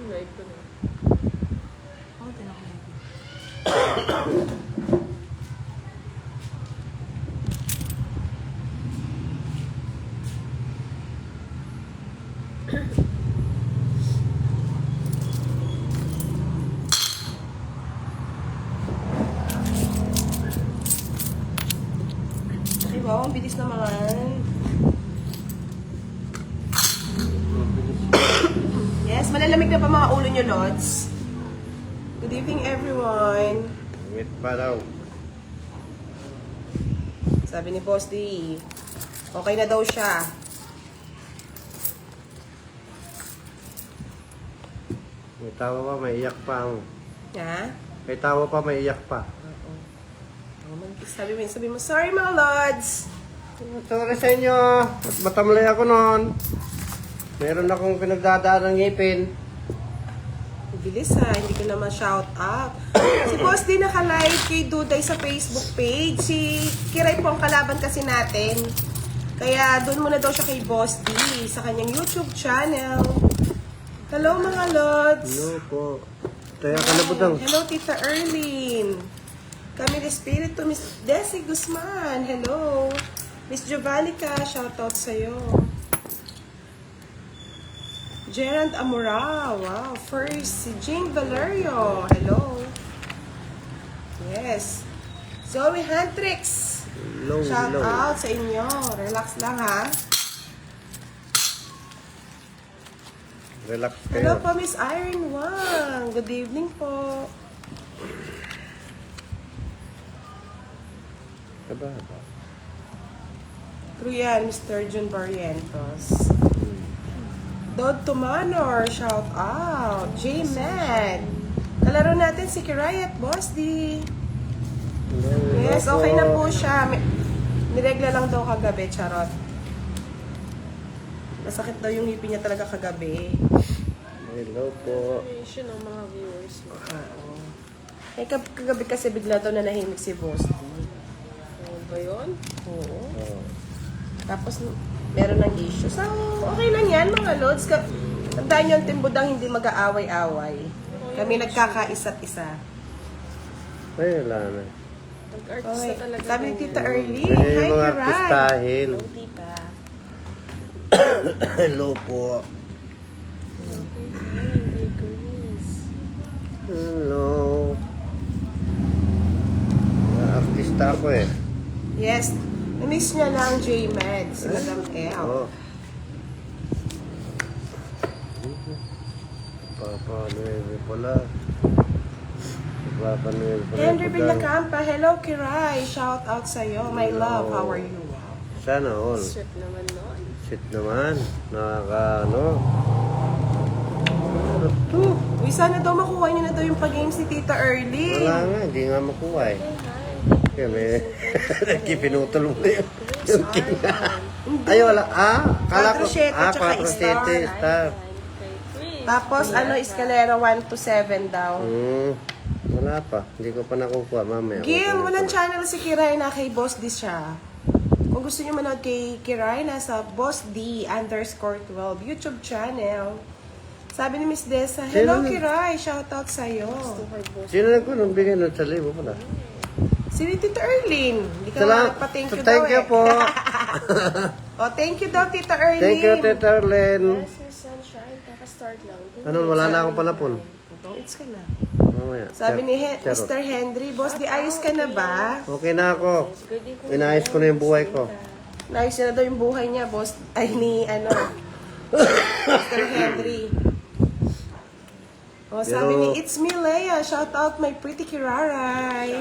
Live ko na. Oo, tinakot. Ay, wow, ang bilis naman. Yes, malalamig na pa mga ulo nyo, Lods. Good evening, everyone. Wait pa daw. Sabi ni Boss D, okay na daw siya. May tawa pa, may iyak pa. Ha? May tawa pa, may iyak pa. Oo. Sabi mo, sorry mga Lods. Sorry sa inyo. At matamlay ako noon. Meron akong pinagdadaan ng ngipin. Bilis ha, hindi ko naman shout out. Si Boss D naka-live kay Duday sa Facebook page. Si Kiray po ang kalaban kasi natin. Kaya doon muna daw siya kay Boss D sa kanyang YouTube channel. Hello mga Lods. Ano po? Kaya ka na budang. Hello Tita Erlyn. Kami Espiritu, Miss Desi Guzman. Hello. Miss Jovannica, shout out sa'yo. Gerard Amora, wow. First, si Jane Valerio, hello. Yes. Zoe Handrix, Low, shout low. out sa inyo. Relax lang ha. Relax Hello kayo. po, Miss Irene Wang. Good evening po. Aba. True yan, Mr. Jun Barrientos. Dod Tumanor, shout out. J-Med. Kalaro natin si Kiray at Boss D. Yes, okay na po siya. Niregla lang daw kagabi, charot. Masakit daw yung ngipin niya talaga kagabi. Hello po. Information ng mga viewers mo. Oo. Eh, kagabi kasi bigla daw nanahimik si Boss D. Ano ba yun? Oo. Oh. Tapos, meron ng issue. So, okay lang yan, mga Lods. Tandaan nyo ang timbudang hindi mag-aaway-away. Kami nagkakaisa't isa. Ay, wala na. Nag-artista Okay. talaga. Sabi ni Tita Early, Ay, hi, yung mga Kiray. artistahin. Hello, Tita. Hello po. Hindi, Chris. Hello. Artista ako eh. Yes, na-miss niya lang J-Med, si Madam L. Oh. Papa Nueve pala. Papa Nueve pala. Henry Villacampa, hello Kiray, shout out sa'yo. My love, how are you? Sana all. Sweet naman nun. Shit naman. Nakaka Ano to? Uy, sana daw makuha niyo na daw yung pag-games ni Tita Early. Wala nga. Hindi nga makuha eh. Hi. Kaya may nagkipinutol mo yung king. Ay, wala. Kala ko. 4-7 tsaka 4-7 star. Kay Chris. Tapos, escalera 1 to 7 daw. Wala pa. Hindi ko pa nakukuha. Mamaya. Gil, kukunin walang ko. channel si Kiray na kay Boss D siya. Kung gusto niyo manood kay Kiray, nasa Boss D _12 YouTube channel. Sabi ni Miss Dessa, hello Sino? Kiray, shout out sa'yo. Sino na ko nung bigyan ng salibo pala? Si Tita Erlyn. Hindi ka Salamat. nagpa-thank you Thank daw you eh. po. Oh, thank you daw, Tita Erlyn. Thank you, Tita Arlen. Yes, your sunshine. Kaka-start lang. Ano, wala na akong palapon. It's ka na. Mamaya. Sabi ni Charot. Mr. Henry, Boss, di ayos ka na ba? Okay na ako. Good evening. Inayos ko na yung buhay ko. Naayos na daw yung buhay niya, Boss. Ay, ni Mr. Henry. Oh, sabi Pero- ni, it's me, Leia. Shout out my pretty Kiraray.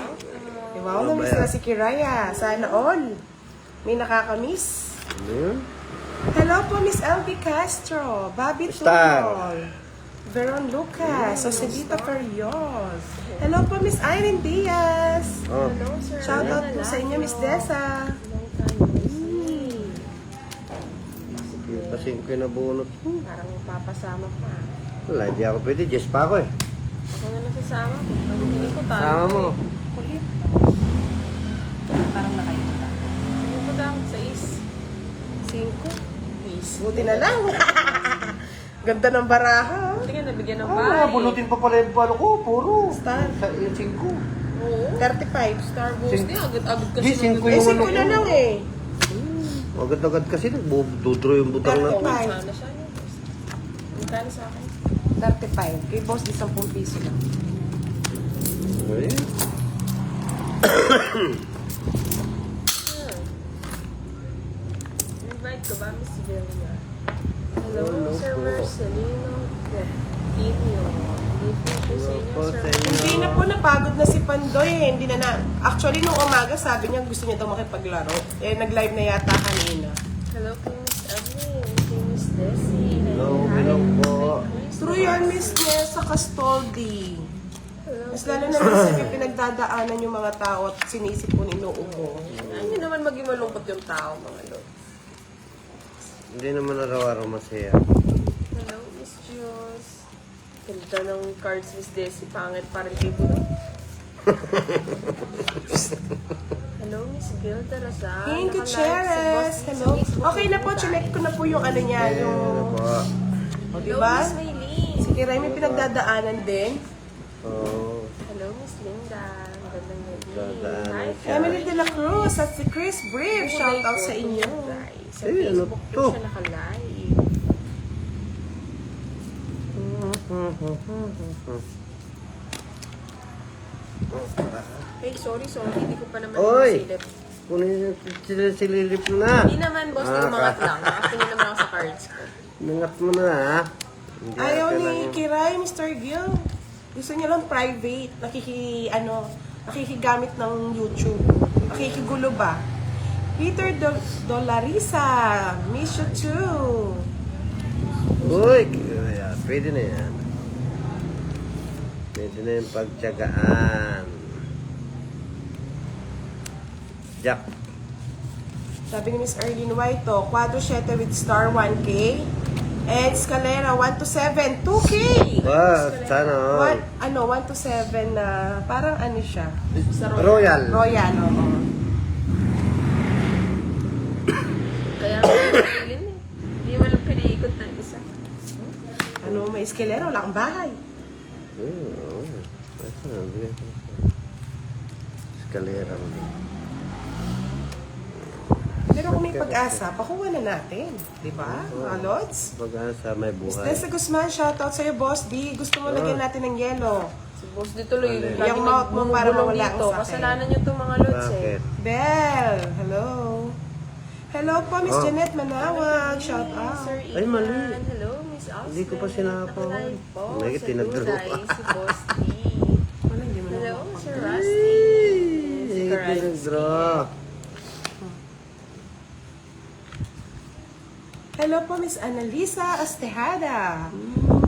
Wow, Ano ba namiss yan? na si Kiraya. Sana all. May nakakamiss. Ano yun? Hello po, Miss LB Castro, Bobby Star. Turol, Veron Lucas, Joselita Perios. Hello po, Miss Irene Diaz. Oh. Hello, sir. Shout out po sa inyo, Miss Dessa. Long time no see. Yung kasing kinabunot. Parang papasama pa. Wala, hindi ako pwede. Just pa ako eh. Ako na nasasama ko. Hindi ko tayo. Sama mo. Kulit. Parang nakayuta. Hindi ko lang sa is. 5. Please. Buti na lang. Ganda ng baraha. Hindi ka nabigyan ng Ah, bahay. bunutin pa pala yung palo ko. Puro. Star. Yung 5. Oo. 35. Starbucks. Hindi, agad-agad kasi. Di, 5 Eh, yung 5 na lang eh. Agad-agad kasi nagdudro yung butang na to. Five. Sana siya. Magkano sa akin? 35. Kay boss, di 10 piso lang. Ay. Invite ko ba, Miss Villa? Hello, Hello Sir po. Marcelino. Tino. Dito sa inyo, po Sir. sa inyo. Hindi na po, napagod na si Pandoy eh. Hindi na na. Actually, nung umaga, sabi niya gusto niya daw makipaglaro. Eh, nag-live na yata kanina. Hello po, Miss Evelyn. Kay Miss Desi. Hello, hello po. True yan, Miss Nessa Castoldi. Hello. Mas lalo na minsan may pinagdadaanan yung mga tao at sinisipon inuubo. Hindi naman maging malungkot yung tao, mga lord. Hindi naman araw-araw masaya. Hello, Miss Jules. Ganda ng cards, Miss Desi. Pangit pa rin kay Budo. Hello, Miss Gilda Razal. Thank you, Naka-live si Cheres. Boss Lee Hello. sa Facebook. Okay na po, chinek ko na po yung ano niya, Ano yung... po? O, Hello, diba? Miss Maylene. Si Kiray may pinagdadaanan din. Oh. Hello, Miss Linda. Magandang gabi. Dadaanan Hi, siya. Emily De La Cruz at si Chris Brave. Shout out sa inyo. Guys, sa Eh, ano Facebook to? po siya naka-live. Hey, sorry. Hindi ko pa naman Oy! nasilip. Kunin yung sililip mo na. Hindi naman, boss. Ah, Umangat lang. Nakatingin naman ako sa cards ko. Nangat mo na ha. Hindi Ayaw natin ni lang- Kiray, Mr. Gil. Gusto niya lang private. Nakikigamit ng YouTube. Nakikigulo ba? Peter Dolarisa. Miss you too. Uy! Kaya, pwede na yan. Pwede na yung pagtyagaan. Jack. Sabi ni Miss Erlene White, Quadro 7 with star 1K. And Scalera 1 to 7, 2K! Wow, sana all. 1 to 7 na parang ano siya? Royal. Royal, oo. Kaya nga, pilin eh. Hindi mo lang piniikot ng isa. Ano, may Scalera, wala kang bahay. Oo. Eskalera mo. Pero kung may pag-asa, pakuha na natin. Di ba, mga lods? Pag-asa may Miss buhay. Tessa Guzman, shoutout sa'yo, Boss D. Gusto mo lagyan natin ng yelo. Si boss dito lang yung Alin? Yung mouth mo para mawala ang dito. sakit. Kasalanan nyo itong mga lods eh. Bakit? Belle, hello. Hello po, Miss Oh. Janet Manawag. Shout Sir out. Ian. Ay, mali. Hello, Miss Austin. Hindi ko pa sinapa. Nakalive po. May Sa tinagdro. Duday, si Boss D. Wala, hindi mo Hello, na Sir Rusty. Si Ay, Karay. pinagdraw. Hello po, Miss Annalisa Astejada.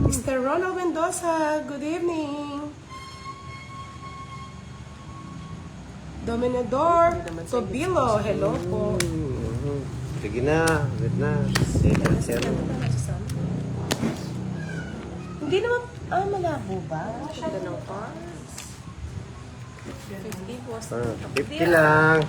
Mr. Ronald Mendoza, good evening. Dominador Tobilo, hello po. Sige na. Wait na. Zero. Hindi naman, malabo ba? Ganda ng cards. 50 boss. 50 lang.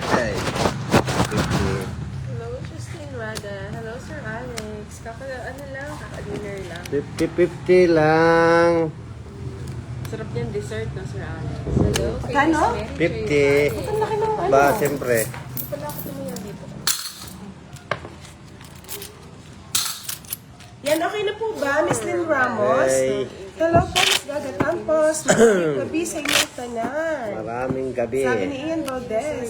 Hey. 50. Hello, Justin Rada. Hello, Sir Alex. Kaka-dinner lang. 50-50 lang. Sarap niyan dessert na, Sir Alex. Hello, kay Kano? Miss Mary 50. Jane. Ang laki ng ano. Ba, siyempre. Hindi pala ako tumingin dito. Yan, okay na po ba, Miss Lynn Ramos? Hey. Hello po, Miss Gaga Campos. Magandang gabi sa inyong tanan. Maraming gabi. Sabi ni Ian Valdez.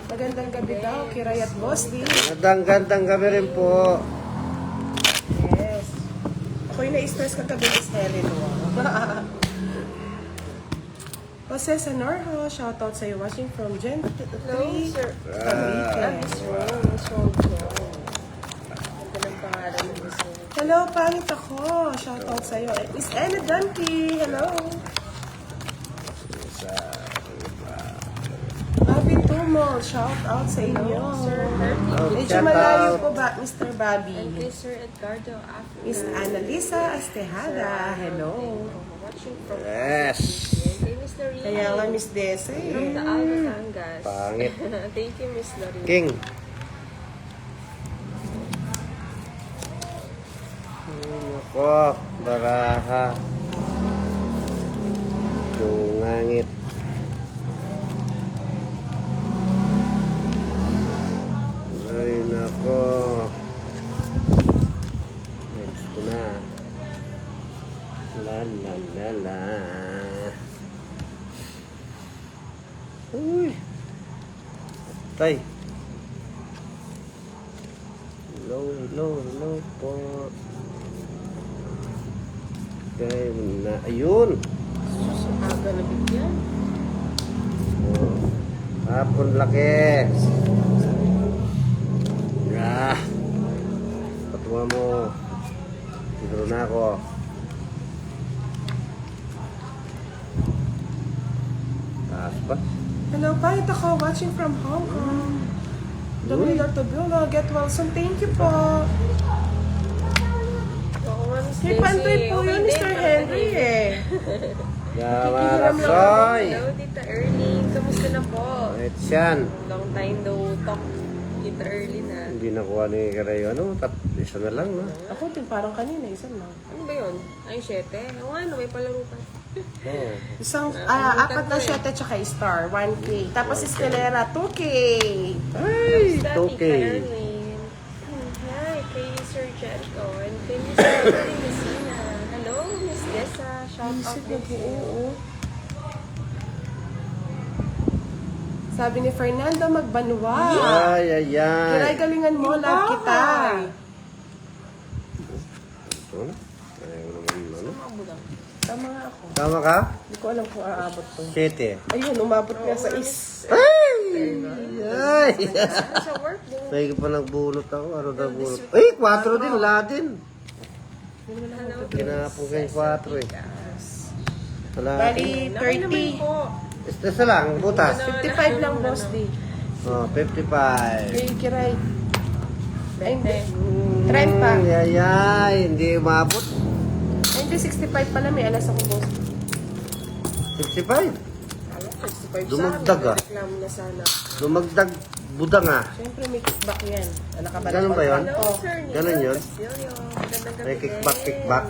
Magandang gabi daw, Kiray at Boss D. Gandang gabi rin po. Yes. Ako'y na-stress kagabi, Miss Helen. Jose Sanorho, shoutout sa'yo, watching from Gen 3. Hello, Sir. Miss Ron. Miss Ron. Ganda ng pangalan ng Miss Ron. Hello, pangit ako. Shoutout sa'yo. Miss Anna Dunphy, hello. Bobby Tumol, shoutout sa inyo. Sir Herty. Medyo Shout malayo out. po ba, Mr. Bobby? And kay Sir Edgardo Afro. Miss Annalisa Astejada, hello. Watching from Yes. And kay Miss Lorene. Kaya nga, Miss Desa From the eh. Batangas. Pangit. Thank you, Miss Lorene. King. nako, baraha. Dungangit. Ay, nako. Next ko na. La la la la. Uy. Tay. Hello po. Okay, na. Ayun. Aga na bigyan. Oh. Hapon laki. Ah. Patuwa mo. Siguro na ako. Taas pa. Hello, Pahit ako, watching from Hong Kong. Dami Dr. Bruno, get well soon. Thank you po. Oo nga, Miss May Daisy. pantoy po Okay yun, din, Mr. okay Henry din. eh. Yamarasoy. Hello, Tita Ernie. Kamusta na po? Right yan. Long time no talk. Tita Ernie na. Hindi nakuha ni Karayo. Ano? Isa na lang, no? Ako din, parang kanina, isa lang. Ano ba yun? Ay, 7. Oo nga, may palaro pa. Oh. Isang, apat na 7 tsaka star, 1K. Tapos Escalera, 2K. Ay, Kamusta, okay. Tita Ernie? Hi, kay Sir Jericho. And kay Miss Ernie Messina. Hello, Miss Dessa. Shout out din sa'yo. Sabi ni Fernando Magbanwa. Ay, ay, ay. Kiray, galingan mo, love kita. Ito na. Ayaw naman, ano? Tama nga ako. Tama ka? Hindi ko alam kung aabot to. 7. Ayun, umabot nga sa is. Ay! Ay! Sa work din. May pa nagbunot ako. Ano na bunot? Ay, 4 din. Wala din. Kinapong kayo 4 eh. Wala. Bali, Naman 30. po. Isa lang, butas. 55 lang, boss D. Oh, 55. Kay Kiray. Ay, hindi. 30. Ay, ay, hindi umabot. Ay, hindi, 65 pala. May alas ako, boss. 65. 65 Dumagdag, sana. ah. Reklamo na sana. Dumagdag budang ah. Siyempre, may kickback yan. Nakabalak Ganun ba yun? Hello, Oh. Sir Neil. Ganun yun? Castillo. Magandang gabi May din. kickback.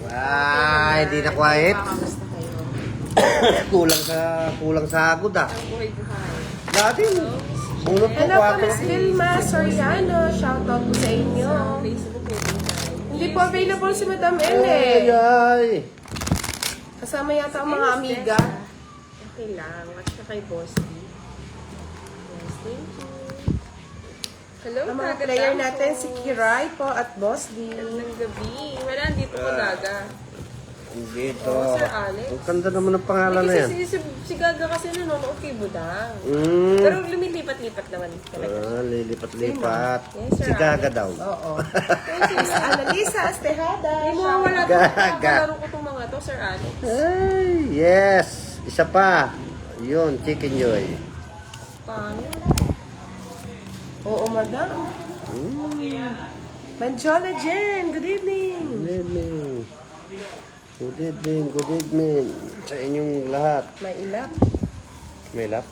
Ay, di na quiet. Kamusta kayo? kulang sa agod ah. Ang buhay-buhay. Dati, bunot ko Hello po, 4. Miss Vilma Soriano. Shoutout po sa inyo. Sa Facebook may tayo. Hindi po available si Madam Ay, Elle. ay. Kasama yata ang mga amiga. Okay lang. Watch ka kay Boss D. Yes, thank you. Hello, Ang mga Gaga player Tamo. natin, si Kiray po at Boss D. Magandang gabi. Wala, dito po Gaga. Dito. Oh, Sir Alex. Ang ganda naman ng pangalan na yan. Kasi si Gaga kasi nanonood kay Budang. Mm. Pero lumilipat-lipat naman talaga. Lilipat-lipat. Yes, Sir Si Gaga daw. Oo. Miss Annalisa Astejada. Hindi mo wala Gaga. kalaro ko itong mga to, Sir Alex. Ay, yes. Isa pa. Yun, Chicken Joy. Paano? Oo, madam. Manjola Jen, good evening. Good evening. Good evening, good evening. Sa inyong lahat. May ilap. May lap?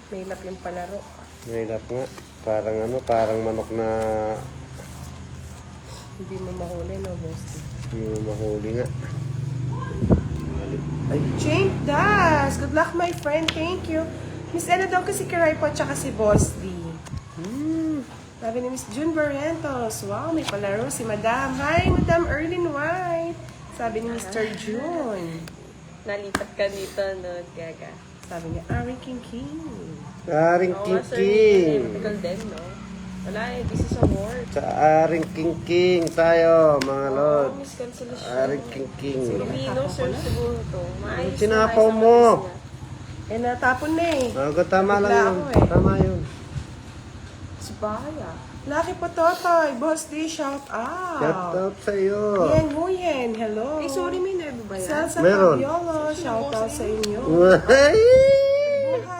May ilap yung palaro. May lap nga. Parang ano, parang manok na Hindi mo mahuli, no, Boss D. hindi mo mahuli nga. Ay, Jane Das, good luck my friend, thank you. Miss ano daw kasi Kiray po, tsaka si Boss D. Sabi ni Miss June Barrientos, wow, may palaro si Madam. Hi, Madam Erlyn White. Sabi ni Mr. June. Nalipat ka dito, no, Gaga. Sabi niya, Ari King King. Aring Oo nga, Sir King. Typical din, no? Wala eh, this is a work. Sa Aring King tayo, mga lord. Miss Cancellation. Aring King. Filipino, sir, siguro to. Maayos na Sinapaw ayos mo. naman sila. Eh, natapon na eh. Tama lang Bigla yun. ako eh. Tama yun. Subaya. Laki po Totoy. Boss D, shout out. Shout out sa iyo. Yen Nguyen, hello. Eh, sorry, may nerve ba yan? Salsa Meron. Fabiolo, shout out sa inyo. Ay! Buha,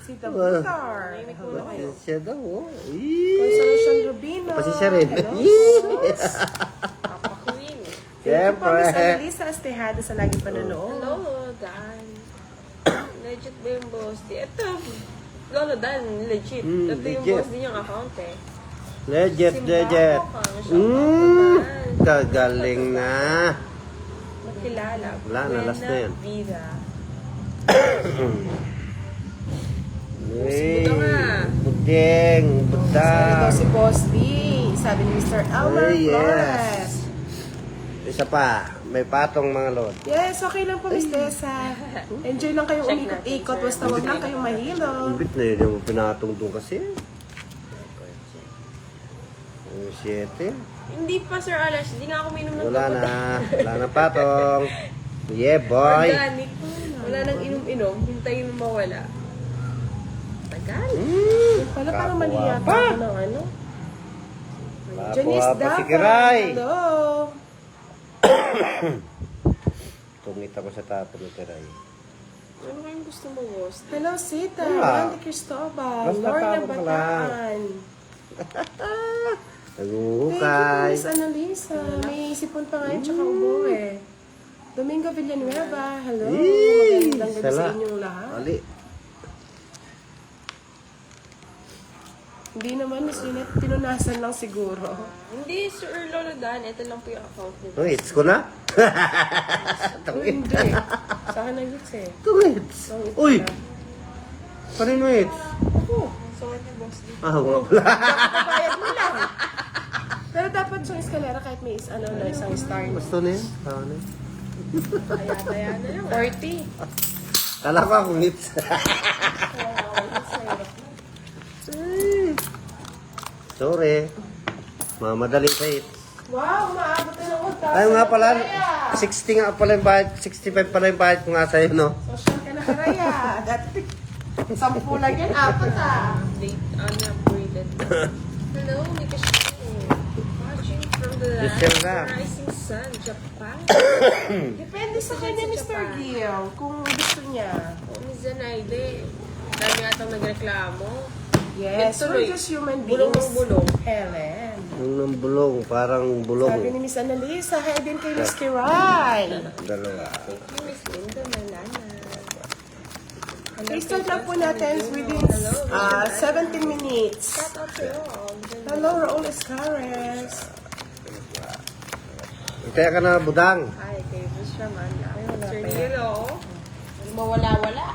si Tabutar. Hello. Pasensya daw, oh. Consolation Rubino. Pasensya rin. Hello. Papa Queen. Thank you po, Miss Siyempre. Annalisa Astejada sa laging panonood. Hello, Dan. Legit ba yung boss? Ito, Lolo Dan, legit. Ito yung legit. boss din yung account eh. Legit, legit. Kagaling na. Makilala. Wala na, last na yan. Vida. Hey, Buto nga. budeng, Sabi budang. daw si Boss D. Sabi ni Mr. Elmer Ay, yes. Flores. Isa pa, may patong mga lord. Yes, okay lang po, Miss Tessa. Enjoy lang kayong Check umikot-ikot. natin, sir. Basta wag lang kayong mahilo. Bit na yun yung pinatong doon kasi. Yung 7. Hindi pa, Sir Alex. Hindi nga ako minom ng Wala gamot. na. Wala na patong. Yeah, boy. Organic. Wala nang inom-inom. Hintayin mo mawala. Tagal. Yung pala parang mali Kapwa yata pa. ako ng ano. Janice Kapwa pa si Dapat. Kiray. Hello. Tungit ako sa tato ni Kiray. Ano kayong gusto mo, boss? Hello, Sita. Wala. Randy Cristobal. Basta Lorna tawag ka lang. Bataan. Thank you, Naguhukay. Miss Annalisa. May sipon pa ngayon, tsaka ubo eh. Domingo Villanueva. Hello. Yee! Magandang gabi sa Sala. inyong lahat. Ali. Hindi naman, Miss Lynette. Pinunasan lang siguro. Hindi, Sir Lolo Dan. Ito lang po yung account niyo. Tungits ko na? Tungit. Hindi. Sa akin na hits eh. Tungits. Uy! Paninwits. Ako. So, ano, boss? Ah, nga pala. Bayad mo lang. Pero dapat yung eskalera kahit may isang star. Gusto na yun? Tama na yun. Kaya na lang. 40. Kala ko akong hits. Sorry. Mamadali sa hits. Wow, umaabot na ng 1,000. Ayaw nga pala, Karaya. 60 nga pala yung bayad, 65 pala yung bayad ko nga sa'yo, no? Social ka na, Karaya. Dati, 10 lang yan, 4 ah. Date unupgraded. Hello, Mikashiro. Watching from the Michelle na. rising sun, Japan. Depende sa kanya, Mr. Gil, kung gusto niya. Oh, Miss Zanaide. Dami atang nagreklamo. Yes, Tuloy. we're just human beings. Bulong ng bulong. Helen. Yung ng bulong, parang bulong. Sabi ni Miss Annalisa, hi din kay Miss Kiray. Dalawa. Thank you, Miss Linda Malana. Please start lang po natin within 17 minutes. Shout out to you all. Hello, Raul Escares. Kaya ka na, budang. Ay, kay Bruce Raman. wala Sir pa yan. Nilo. Mawala-wala.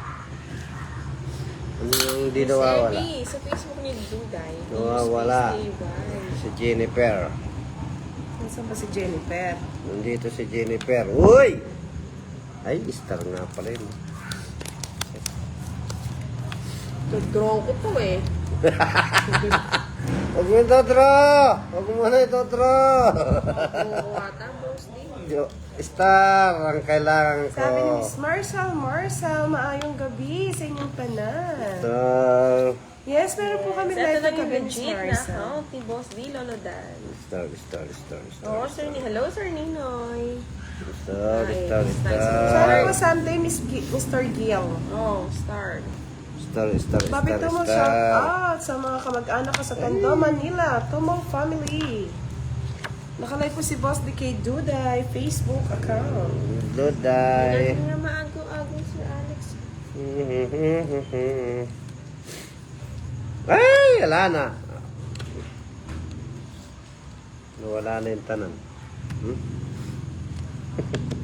Ano yung hindi Miss nawawala? Abby, sa Facebook ni Duday. Nawawala. Space Si Jennifer. Nasaan ba si Jennifer? Nandito si Jennifer. Uy! Ay, star nga pala yun. Draw ko to eh. Huwag mo ito, draw! Huwag mo na ito, draw! Oo, ata, boss din. Star ang kailangan ko. Sabi ni Miss Marcel, maayong gabi sa inyong tanan. Star. Yes, meron po kami Ito live lang na yung gabi, Miss legit na Marcel. account ni Boss D, Lolo Dan. Star, star, star, star. Oo, Sir Ni. Hello, Sir Ninoy. Star, star, Sana po star. someday, Mr. Gil. Oh, start. Star, star, Babi star, Tomo, shout star. out sa mga kamag-anak ko sa Tondo, Manila. Tomo family. Nakalive po si Boss DK Duday, Facebook account. Duday. Hindi nga maago-ago, Sir Alex. Ay, wala na. Nawala na yung tanan.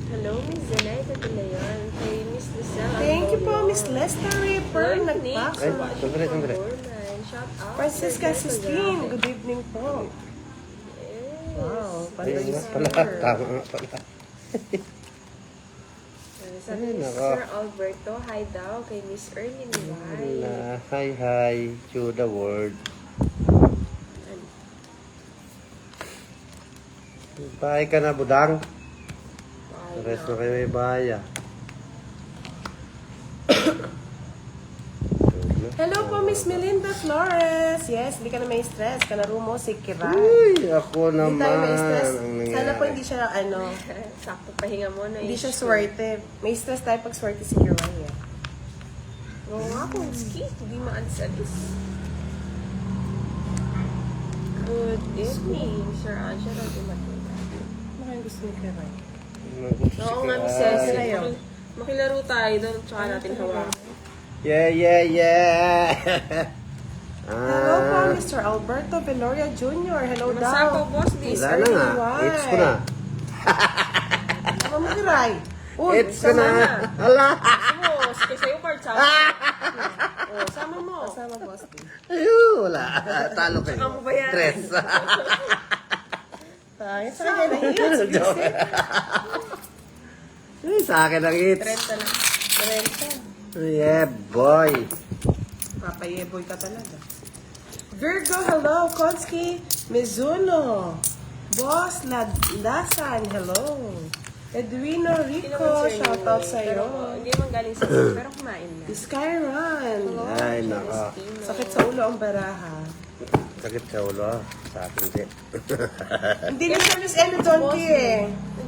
Hello, Miss Zenaida de Leon. Kay Miss Lucelle. Thank you po, Miss Lester Ripper. Hello, Nick. Nagbox. Ay, Watching sandali, from sandali. Borman. Shout out. Francisca Sir Jeff Sistine, Gonzalez. good evening po. Yes. Wow, Ay, panday nga pala. Tama nga pala. Sabi Ay, ni nako. Sir Alberto, hi daw kay Miss Ernie Liway. Hi, hi to the world. Bahay ka na, budang. Rest na kayo may bahay, ah. Hello po, Miss Melinda Flores. Yes, hindi ka na may stress. Kalaro mo si Kiray. Uy, ako Hindi naman. tayo may stress. Ang nangyari. Sana po hindi siya, Sakto pahinga mo na. hindi siya swerte. May stress tayo pag swerte si Kiray. Eh. Oo nga kung ski, hindi maalis-alis. Good evening, Sir Angelo Dumating. Ano kayong gusto ni Kiray? Oo nga, Miss Cecily. Makilaro tayo doon, tsaka natin hawakan. Yeah, yeah, yeah. Hello po, Ah, Mr. Alberto Veloria Jr. Hello Masako, daw. boss, di. wala na nga. It's ko na. Sama mo kiray. Uy, It's ko sama na. Hala. Boss, kasi sa'yo card sa Oh, sama mo. Kasama, boss. Ayun, wala. Talo kayo. Saka mo ba yan? Tres. Ay, sa kanya na hits. Visit. Ay, sa akin ang hits. 30 lang. 30. Yeah, boy. Papayeboy ka talaga. Virgo, hello. Konski, Mizuno. Boss, Lasan, hello. Edwino Rico, shout out sa'yo. Hindi naman galing sa pero kumain na. Skyron. Ay, nako. Sakit sa ulo ang baraha. Sakit sa ulo. Sa akin din. Hindi na siya Miss Eno Donkey eh.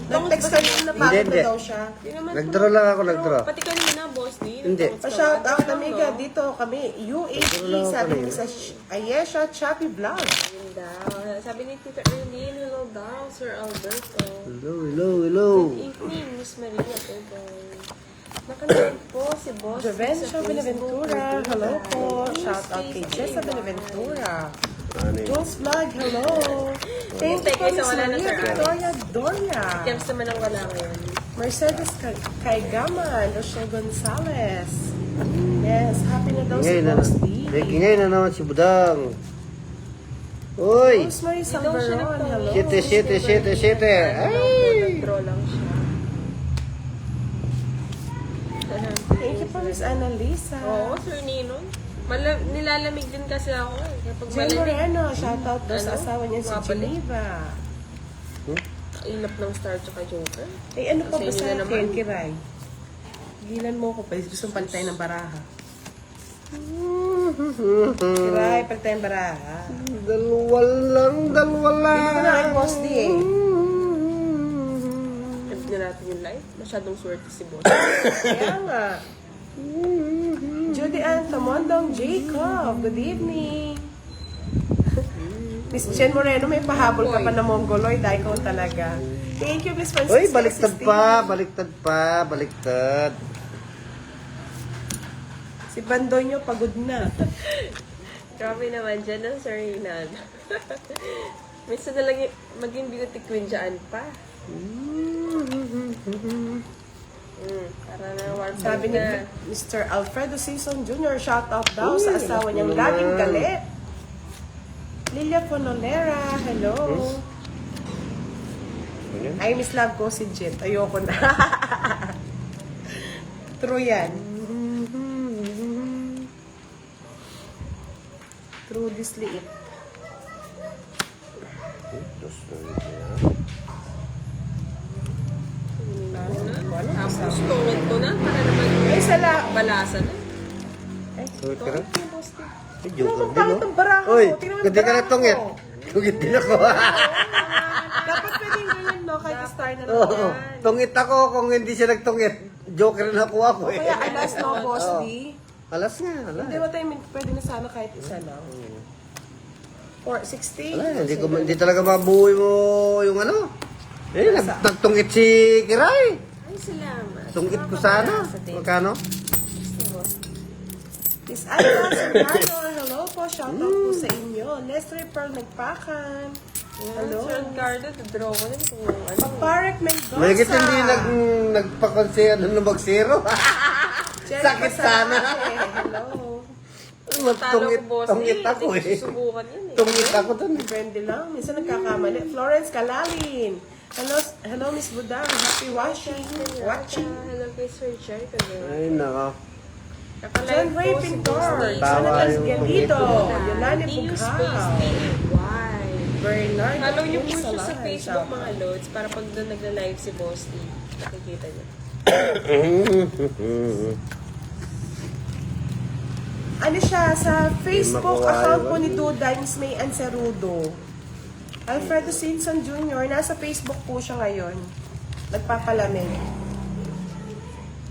Nag-text ka na napagod Hindi. na daw siya. Hindi naman Nag-draw lang ako, Pero nag-draw. Pati kanina, boss, di. Hindi. Pa-shout out amiga, dito kami. UAE, Wala ako sabi kanina. ni sa Ayesha Chappy Vlog. Yun daw. Sabi ni Tita Erlene, hello daw, Sir Alberto. Hello, hello, hello. Good evening, Miss Maria. Tutoy. Nakanood po si Boss. Jovencio sa Facebook. Benaventura, hello po. News Shout out kay Facebook. Jessa Benaventura. Ano yun? Jules Vlog, hello. Thank you Hintay po, kayo sa Miss wala na, Maria Sir Alex. Victoria Doria. James naman ang wala ngayon. Mercedes Kaigaman, Rochelle Gonzalez. Yes, happy na daw si Ingay na. Boss D. Ingay na naman si Budang. Uy! Rosemary Hindi daw siya Salvaron, hello. Shite. Ay! Nag-draw lang siya. Thank you po, Miss Annalisa. Oo, Sir Ninon. Nilalamig din kasi ako eh. Kapag Jen malamig, Moreno, shout out daw sa Ano? asawa niya si Mapalik. Geneva. ilap ng Star tsaka Joker. Eh, ano pa Sa ba inyo sa na akin, naman. Kiray? Gilan mo ko pa. Gusto mong palitan ng baraha. Kiray, palitan ng baraha. Dalawa lang. Dito ka na kay Boss D eh. Sabi na natin yung live. Masyadong swerte si Boss. Kaya nga. Judy Ann Tamondong Jacob, good evening. Miss Jen Moreno, may pahabol ka pa na Mongoloid. Ay, ikaw talaga. Thank you, Miss Francisca. Uy, baliktad Sistine. pa. Baliktad. Si Bandonyo, pagod na. Grabe naman dyan ng Sir Reynald. Minsan na lang maging beauty queen dyan pa. Para na warm Sabi ni na. Mr. Alfredo Season Jr., shout out daw sa asawa niyang laging galit. Lilia Fonolera, hello. Ay, Miss Love ko si Jet. Ayoko na. True yan. True this liit. Tapos tungod ko na. Para naman Ay, sala. balasa na. Tungit ka na? Tungod ko, Boss. Ay, Ano joke bang din, pangit no? ang baraha Uy, ko? Tingnan mo ang hindi ka na baraha tungit. ko. Tungit din ako. Dapat pwedeng ganyan, no? Kahit star na lang Oo, yan. tungit ako kung hindi siya nagtungit. Joker na ako O eh. kaya alas, no, Boss D? Alas nga, alas. Hindi ba tayo pwede na sana kahit isa lang? Or 60? Wala, hindi talaga mabuhay mo yung ano. Eh, nagtungit si Kiray. Ay, salamat. Tungit ko sana. Magkano? Miss Alba Serrano, hello po. Shout out po sa inyo. Leslie Pearl Nagpakan. Hello. Sir Ricardo, draw ko din kung ano. Paparek Mendoza. Mahigit hindi nagpakonsiya na mag-zero. Jennifer sakit sana. Sarate, hello. Talo ko, Boss. Tungit ako Hindi ko eh. susubukan yan eh. Tungit ako dun. Depende lang. Minsan nagkakamali. Florence Kalalin. Hello, Miss Budang. Happy watching. Hello kay Sir Jerry. Ay, nako. John Ray Pintor. Tawa Jonathan yung Galido. tungit Yolani News Bughaw. Space TY. Bernard. Follow niyo po siya sa Salay. Facebook mga loads para pag doon nagla-live si Boss D, nakikita niyo. Ano siya, sa Facebook makuha account yun. po ni Duday, Miss May Ancerudo. Alfredo Simpson Jr., nasa Facebook po siya ngayon. Nagpapalamig.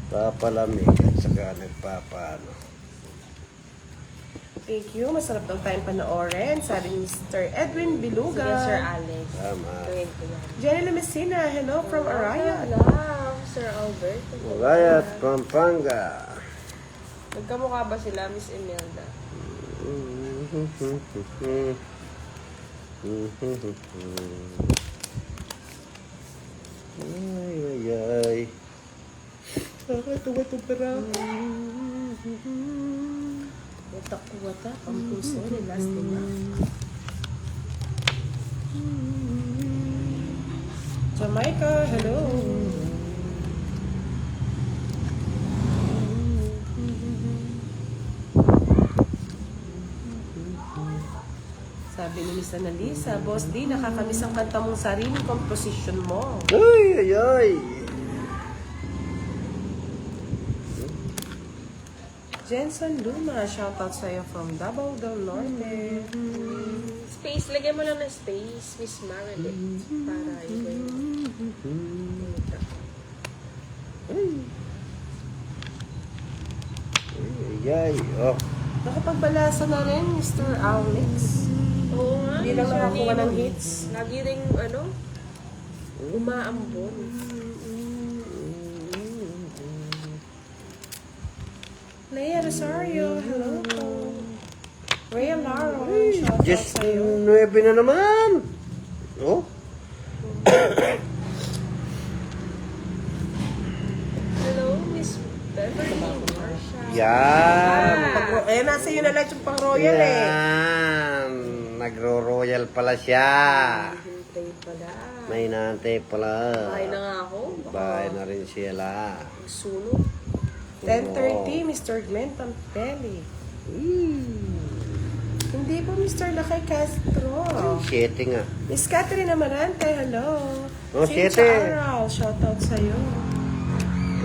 Papalamig at saka nagpapaano. Thank you. Masarap daw tayong panoorin. Sabi ni Mr. Edwin Biluga. Sige, Sir Alex. Tama. Tuwid ko yan. Jenny Lemesina, hello from Araya. Hello, Sir Albert. Magayat, Pampanga. Nagkamukha ba sila, Miss Imelda? Ay, ay, ay. Nakakatuwa itong pera. Watak-watak ang puso ni Last Lima. Jamaica, hello. Sabi ni Miss Annalisa, Boss D, nakakamiss ang kanta mong sariling composition mo. Ay, ay, ay. Jenson Luma, shoutout sa'yo from Davao del Norte. Space, lagyan mo lang ng space, Miss Marilet. Para iba yung... Ay, ay, oh. Nakapagbalasa na rin, Mr. Alex. Oo nga. Hindi lang nakakuha ng hits. Lagi rin, umaambon. Lea Rosario, hello po. Rhea Laro, shoutout Just sa'yo. 9 na naman. Oh. Hello, Miss Beverly Marsha. Yan. Nasa iyo na lang yung pang-royal Yan. Nagro-royal pala siya. Hintay pala. May nantay pala. Bahay na nga ako. Bahay na rin sila. Sunog. 10:30, Mr. Glenn Tampelli. Hindi po Mr. Lakay Castro. 7 nga. Miss Catherine Amarante, hello. Oh, Saint 7. Charles, shoutout sa'yo.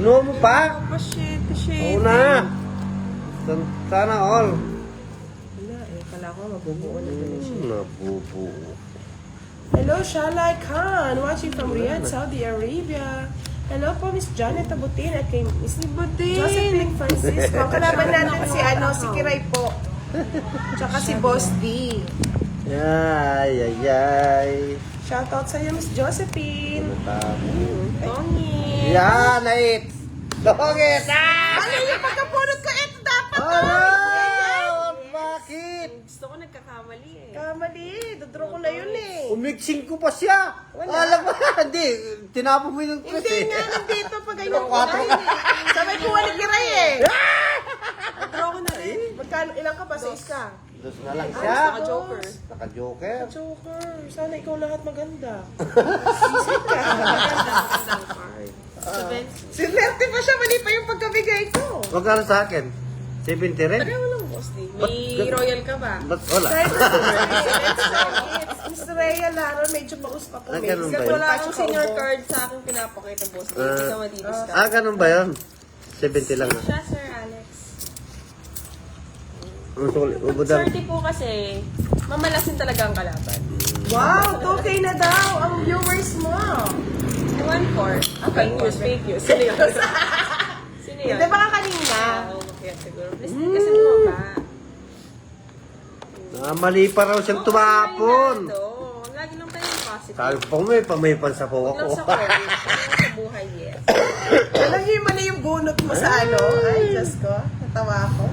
Ano mo pa? Pa, 7. Oo na. Sana all. Wala kala ko mabubuo na doon siya. Nabubuo. Hello, Shalai Khan, watching from Riyadh, Saudi Arabia. Hello po, Miss Janet Abutin at kay Miss Josephine Francisco. Kalaban natin si Kiray po. Tsaka si Boss D. Ay, ay, ay. Shoutout sa'yo, Miss Josephine. Tongi. Yan, Nait. Dogit. Ano yung pagkapunod ko? Ito dapat to. Oh, bakit? Gusto ko nagkakamali eh. Kamali, dodro ko na yun eh. Umixing ko pa siya. Wala. Alam mo, hindi. Tinapon mo yung Hindi nga, nandito pa ganyan ko. Kwatro. Sabay po ni Kiray eh. Draw ko na rin. Magkano, ilang ka ba? 6 ka? Dos na lang siya. Naka-joker. Naka-joker. Joker, sana ikaw lahat maganda. Sisig ka. Magandang card. Sinerte pa siya, mali pa yung pagkabigay ko. Magkano sa akin? 70 rin? Pareho lang, boss D. May royal ka ba? Ba't wala? Kahit Miss Rhea Laro, medyo paus pa po. Ah, ganun ba Kasi yun? wala akong senior card sa aking pinapakita, boss D. Hindi ka madidiscount. Ganun ba yun? 70 lang. Siya, Sir Alex. Ubodang. 30 po kasi, mamalasin talaga ang kalaban. Wow, 2K na daw ang viewers mo. 1-4. Fake news, fake news. Sino yun? Sino yun? Hindi baka kanina. Oo, kaya siguro. Please, kasi mo ba? Mali pa raw siyang tumapon. Lagi lang tayo positive. Sabi ko, may pansapaw Huwag lang ako. sa COVID. Huwag lang sa buhay, yes. Alam niyo yung mali yung bunot mo sa ano? Ay, Diyos ko. Natawa ako.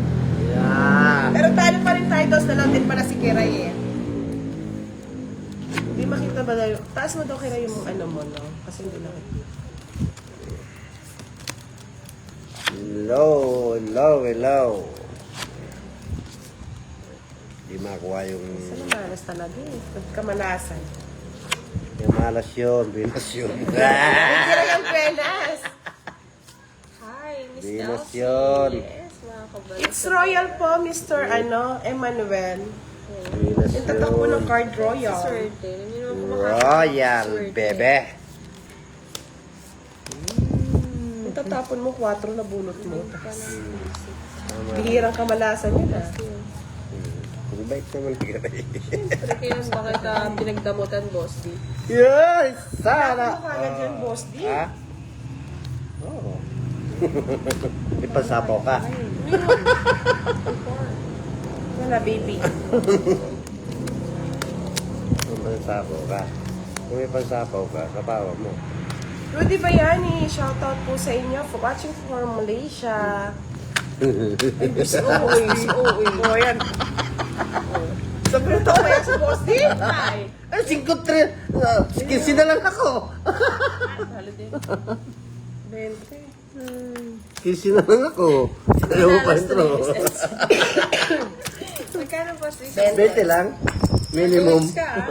Yan. Pero talo pa rin tayo, dos na lang din pala si Kiray eh. Hindi makita ba na yung... Taas mo daw Kiray yung ano mo, no? Kasi hindi nakita. Hello, hello, hello. Di makuha yung... Sana malas talaga eh. Pagkamalasan. Yung malas yun, binas yun. Kiray ang penas. Hi, Miss Venus Elsie. yun. Yes, mga kabalik. It's royal po, Mr. Emmanuel. Binas Yung tatakbo ng yun. card royal. Swerte. Hindi naman kumakain. Royal, bebe. Yung tatapon mo, 4 na bunot mo. Tama. Bihirang kamalasan yun ah. Ang bait naman kaya. Siyempre kayo, bakit pinagdamutan, boss D? Yes! Sana! Ano kagad yun, boss D? Ha? Oo. May pansapaw ka. Wala, baby. May pansapaw ka. Kung may pansapaw ka, kapawa mo. Rudy Bayani, shoutout po sa inyo for watching from Malaysia. Oo, oo. Oh, yan. Sabi na tayo kaya si Boss D. Ay. Ay, 5-3. 15 na lang ako. Halo din. 20. 15 na lang ako. Ayaw mo pa intro. Magkano boss? 20 lang. Minimum. Tuwis ka ah.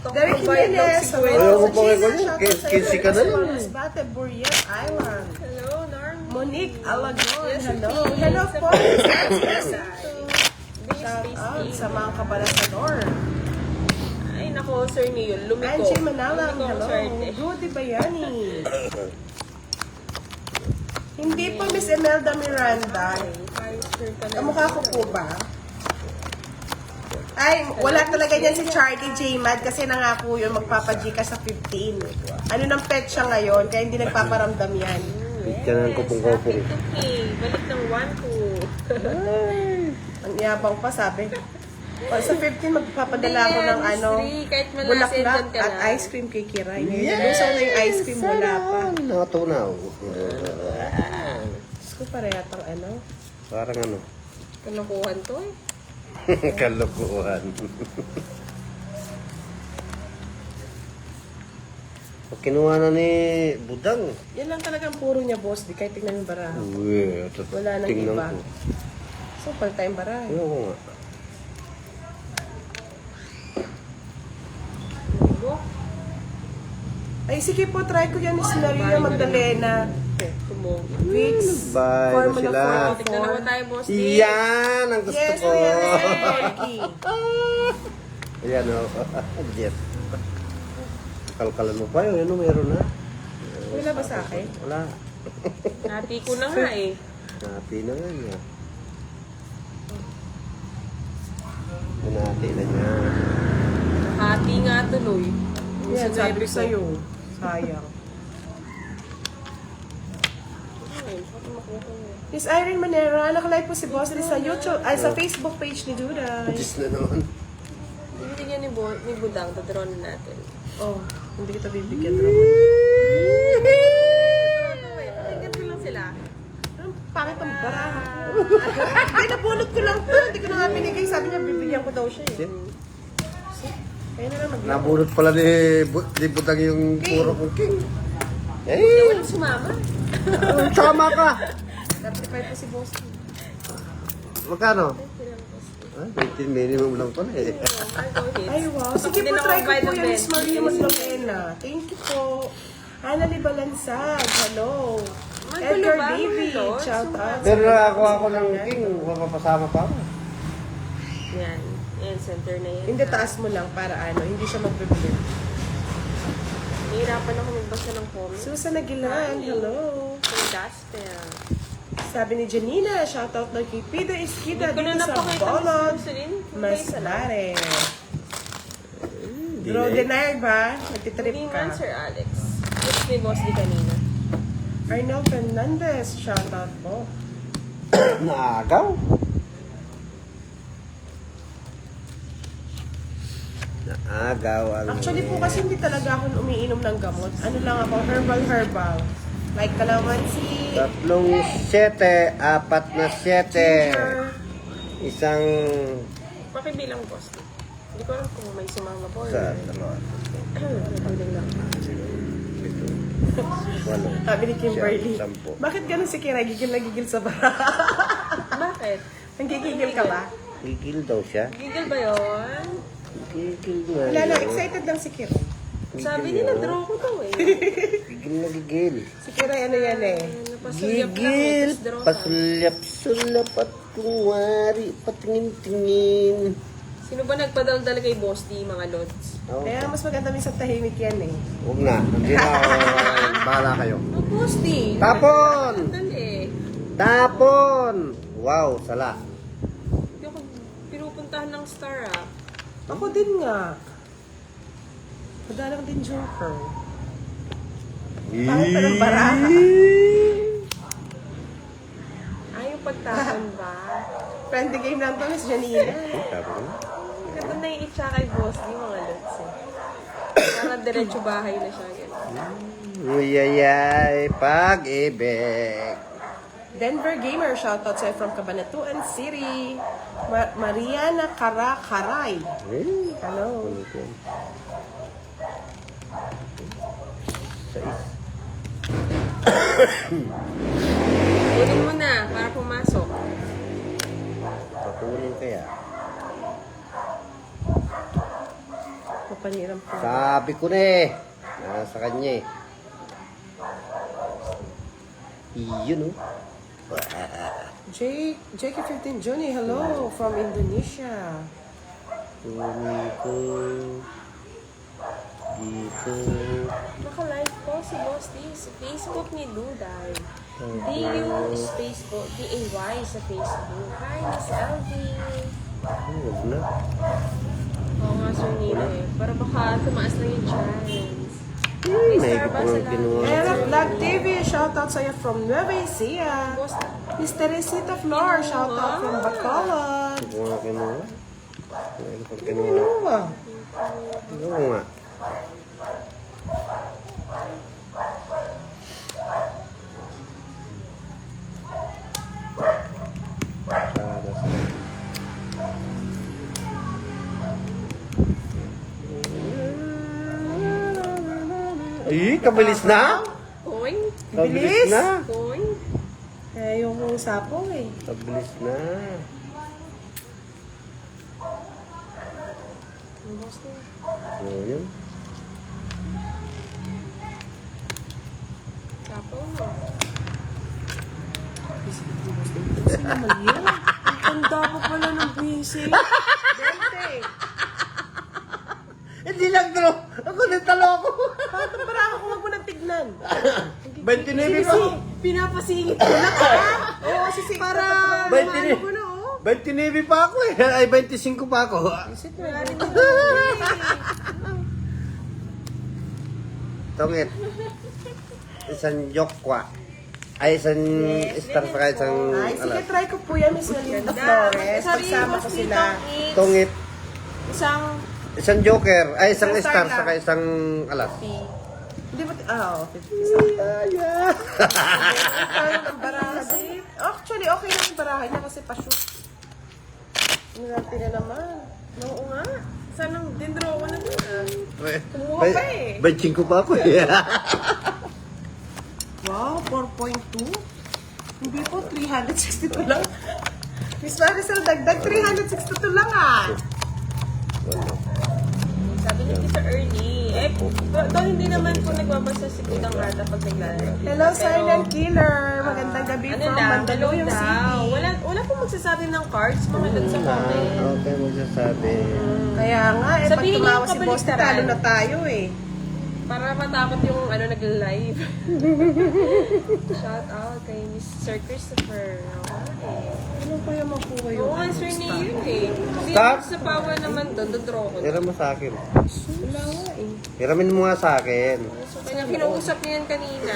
Derek Jimenez. Ayaw mo pa kayo Gina, ulit. shoutout sa 15 ka na lang. Masbate, Buriel Island. Hello, Norm. Monique Alagon. Yes, Hello. please. Hello po. Biggest Shout out tasty. sa mga kabalasador. Ay, nako, sir niyo yun. Lumiko. Angie Manalang. Lumiko ang Hello. swerte. Rudy Bayani. Hindi po Miss Imelda Miranda. Kamukha ko po ba? Ay, wala talaga yan si Charlie J. Mad kasi nangako yun magpapajika sa 15. Ano ng pet siya ngayon, kaya hindi nagpaparamdam yan. Picturean ko pong kopong. Balik ng 1 to. Ang yabang pa, sabi. O, sa 15, magpapadala ko ng ano, kahit bulaklak ka at lang. ice cream kay Kiray. Lusaw na yung ice cream, wala pa. Nakatunaw. Diyos ko, parehata ang ano. Parang ano. Kanukuhan to eh. Kalokohan. Pag kinuha na ni Budang. Yan lang talagang puro niya, boss. Di kahit tignan yung baraha. Uwe, Wala nang tingnan iba. ko. So, part-time baraha. Ano ko nga. Lugo. Ay, sige po, try ko yan. Miss Maria Magdalena. Tumog. Vicks. Bye na Formula sila. 404. Tignan naman tayo, boss. Yan ang gusto Yes, ko. yes, Ricky. Ayan o. Jeff. Kalkalan mo pa yun. Ano meron na? Wala ba sa akin? Wala. Nati ko na nga eh. Nati na nga niya. Nati na niya. Hati nga tuloy. Yan, sabi ko sa'yo. Sayang. Miss Irene Manera, nakalive po si Boss Lee sa YouTube, ay sa Facebook page ni Duda. Diyos na naman. Bibigyan ni Budang, dadron natin. Oh, hindi kita bibigyan. Ramon. Ganito lang sila. Anong pangit ang baraha? Hindi, napulot ko lang to. Hindi ko na nga binigay. Sabi niya, bibigyan ko daw siya eh. Kaya na lang mag- Nabulot pala ni Budang yung puro kong king. Hindi Eh, walang sumama. tama ka. 35 po si Boss Lee. Magkano? Ah, 18 minimum lang pala eh. Ay, wow. Sige po, try ko po yan, Miss Maria Magdalena. Thank you po. Ana Libalansag, hello. Magulo Edgar ba, Davy, mga lord? shout out. Pero nakakuha ko ng king, mapapasama pa ako. Yan. Yan, center na yan. Hindi, taas mo lang para ano, hindi siya magbe-blur. Nahirapan ako magbasa ng comments. Susan Aguilan, hello. Kay Gospel. Sabi ni Janina, shout out na kay Pido Iskida Hindi ko na dito sa napakita Bolon. si Susan. Masbare. Rodenair ba? Nagtitrip Hindi ka. man, Sir Alex. Gusto ni Boss di kanina. Arnel Fernandez, shout out po. Naagaw? Naagaw ang... Actually po kasi hindi talaga ako umiinom ng gamot. Ano lang ako, herbal. Like kalamansi, 3-7, 4-7, ginger. isang... Pakibilang Boss. Hindi ko alam kung may sumama po. Sa dalawa. Walo. Sabi ni Kimberly, Siyam, 10. bakit ganun si Kira? Gigil na gigil sa bara. Bakit? Nanggigigil ka ba? Gigil daw siya. Gigil ba yun? Gigil nga. Wala lang, yun. excited lang si Kira. Sabi Gigil nila, yun. draw ko to eh. Gigil na gigil. Si Kira, ano yan eh. Napasulyap lang eh, Gigil, tapos draw ka. pasulap-sulap at kunwari, patingin-tingin. Sino ba nagpadaldal kay Boss D, mga lods? Oh, Kaya mas maganda minsan tahimik yan eh. huwag na, hindi na. Bahala kayo. Oh, Boss D. Tapon! Dali. Tapon! Wow, sala. Hindi ako pinupuntahan ng star ah. Ako din nga. Madalang din joker. Pangit pa ng baraha. Ay, yung pagtapon ba? Friendly game lang to, Miss Janina. Tapon. Ganda na yung itsa kay Boss D, mga lods eh. Parang diretso bahay na siya. Ganun. Uyayay, pag-ibig. Denver Gamer, shoutout sa'yo from Cabanatuan City. Mariana Carakaray. Hello. Kunin mo na para pumasok. Papunin kaya. Papaniram po. Sabi ko na eh. Nasa kanya eh. Iyon oh. JK15 Johnny, hello from Indonesia. Kunin ko. Dito. Naka-live po si Boss D sa Facebook ni Duday. DU space po, DAY sa Facebook. Hi, Miss Elvie. Huwag na. Oo nga, Sir Nino eh. Para baka tumaas lang yung chance. May ko pang ginawa. Era Vlog TV, shoutout sa'yo from Nueva Ecija. Boss, Miss Teresita Flor, shoutout from Bacolod. Hindi ko nga kinuha. May ko pang Ano kinuha. ba? Oo nga. Sana sa... Ay, kabilis na? Koing? Kabilis na? Koing? Eh, yung sapo eh. Kabilis na. Boss D. Oo, yun. Tapo mo. Kasi naman yun. Ang tanda pa pala ng busy. Dente. Hindi lang to. Ako nagtalo ako. Bakit parang ako wag mo nang tignan? 29 pa. Pinapasingit ko na ka. Oo, sisig. Para Baintini. ko na oh. 29 pa ako eh. Ay, 25 pa ako. Isit mo rin Tongit. Isang yokwa. Ay, isang star sa kahit isang Ay, sige, alas. try ko po yan, Miss Melinda Flores. Pagsama ko sila. Tongit. Isang Isang joker. Ay, isang Isang star star sa lang. kahit isang alas. Hindi ba? Oo, 50. Kaya ng barahay. Actually, okay na yung barahay niya kasi pa-shoot. Nagati na naman. Oo nga. Sanang dindraw ko na doon ah. Kumuha pa eh. 25 pa ako eh. Wow, 4.2? Hindi po, 362 lang. Miss Marisol, dagdag 362 lang ah. Sabi ni Tita Ernie. Eh, doon hindi naman po nagbabasa si Kutang Rata pag naglalaro. Hello, Silent Killer. Magandang gabi Ano from lang, Mandaluyong daw. City. Wala po magsasabi ng cards, mga doon sa comment. Okay, magsasabi. Kaya nga, eh, pag Sabihin tumawa yung si Boss, kabaliktaran. talo na tayo eh. Para matakot yung nag-live. Shout out kay Miss Sir Christopher. Okay. Ano pa yung makuha yun? Oo nga, Sir ni yun eh. Hindi Stop. sa power naman doon, doon ko. Hiram mo sa akin. Wala nga eh. Hiramin mo nga sa akin. So, kanya kinausap niya yan kanina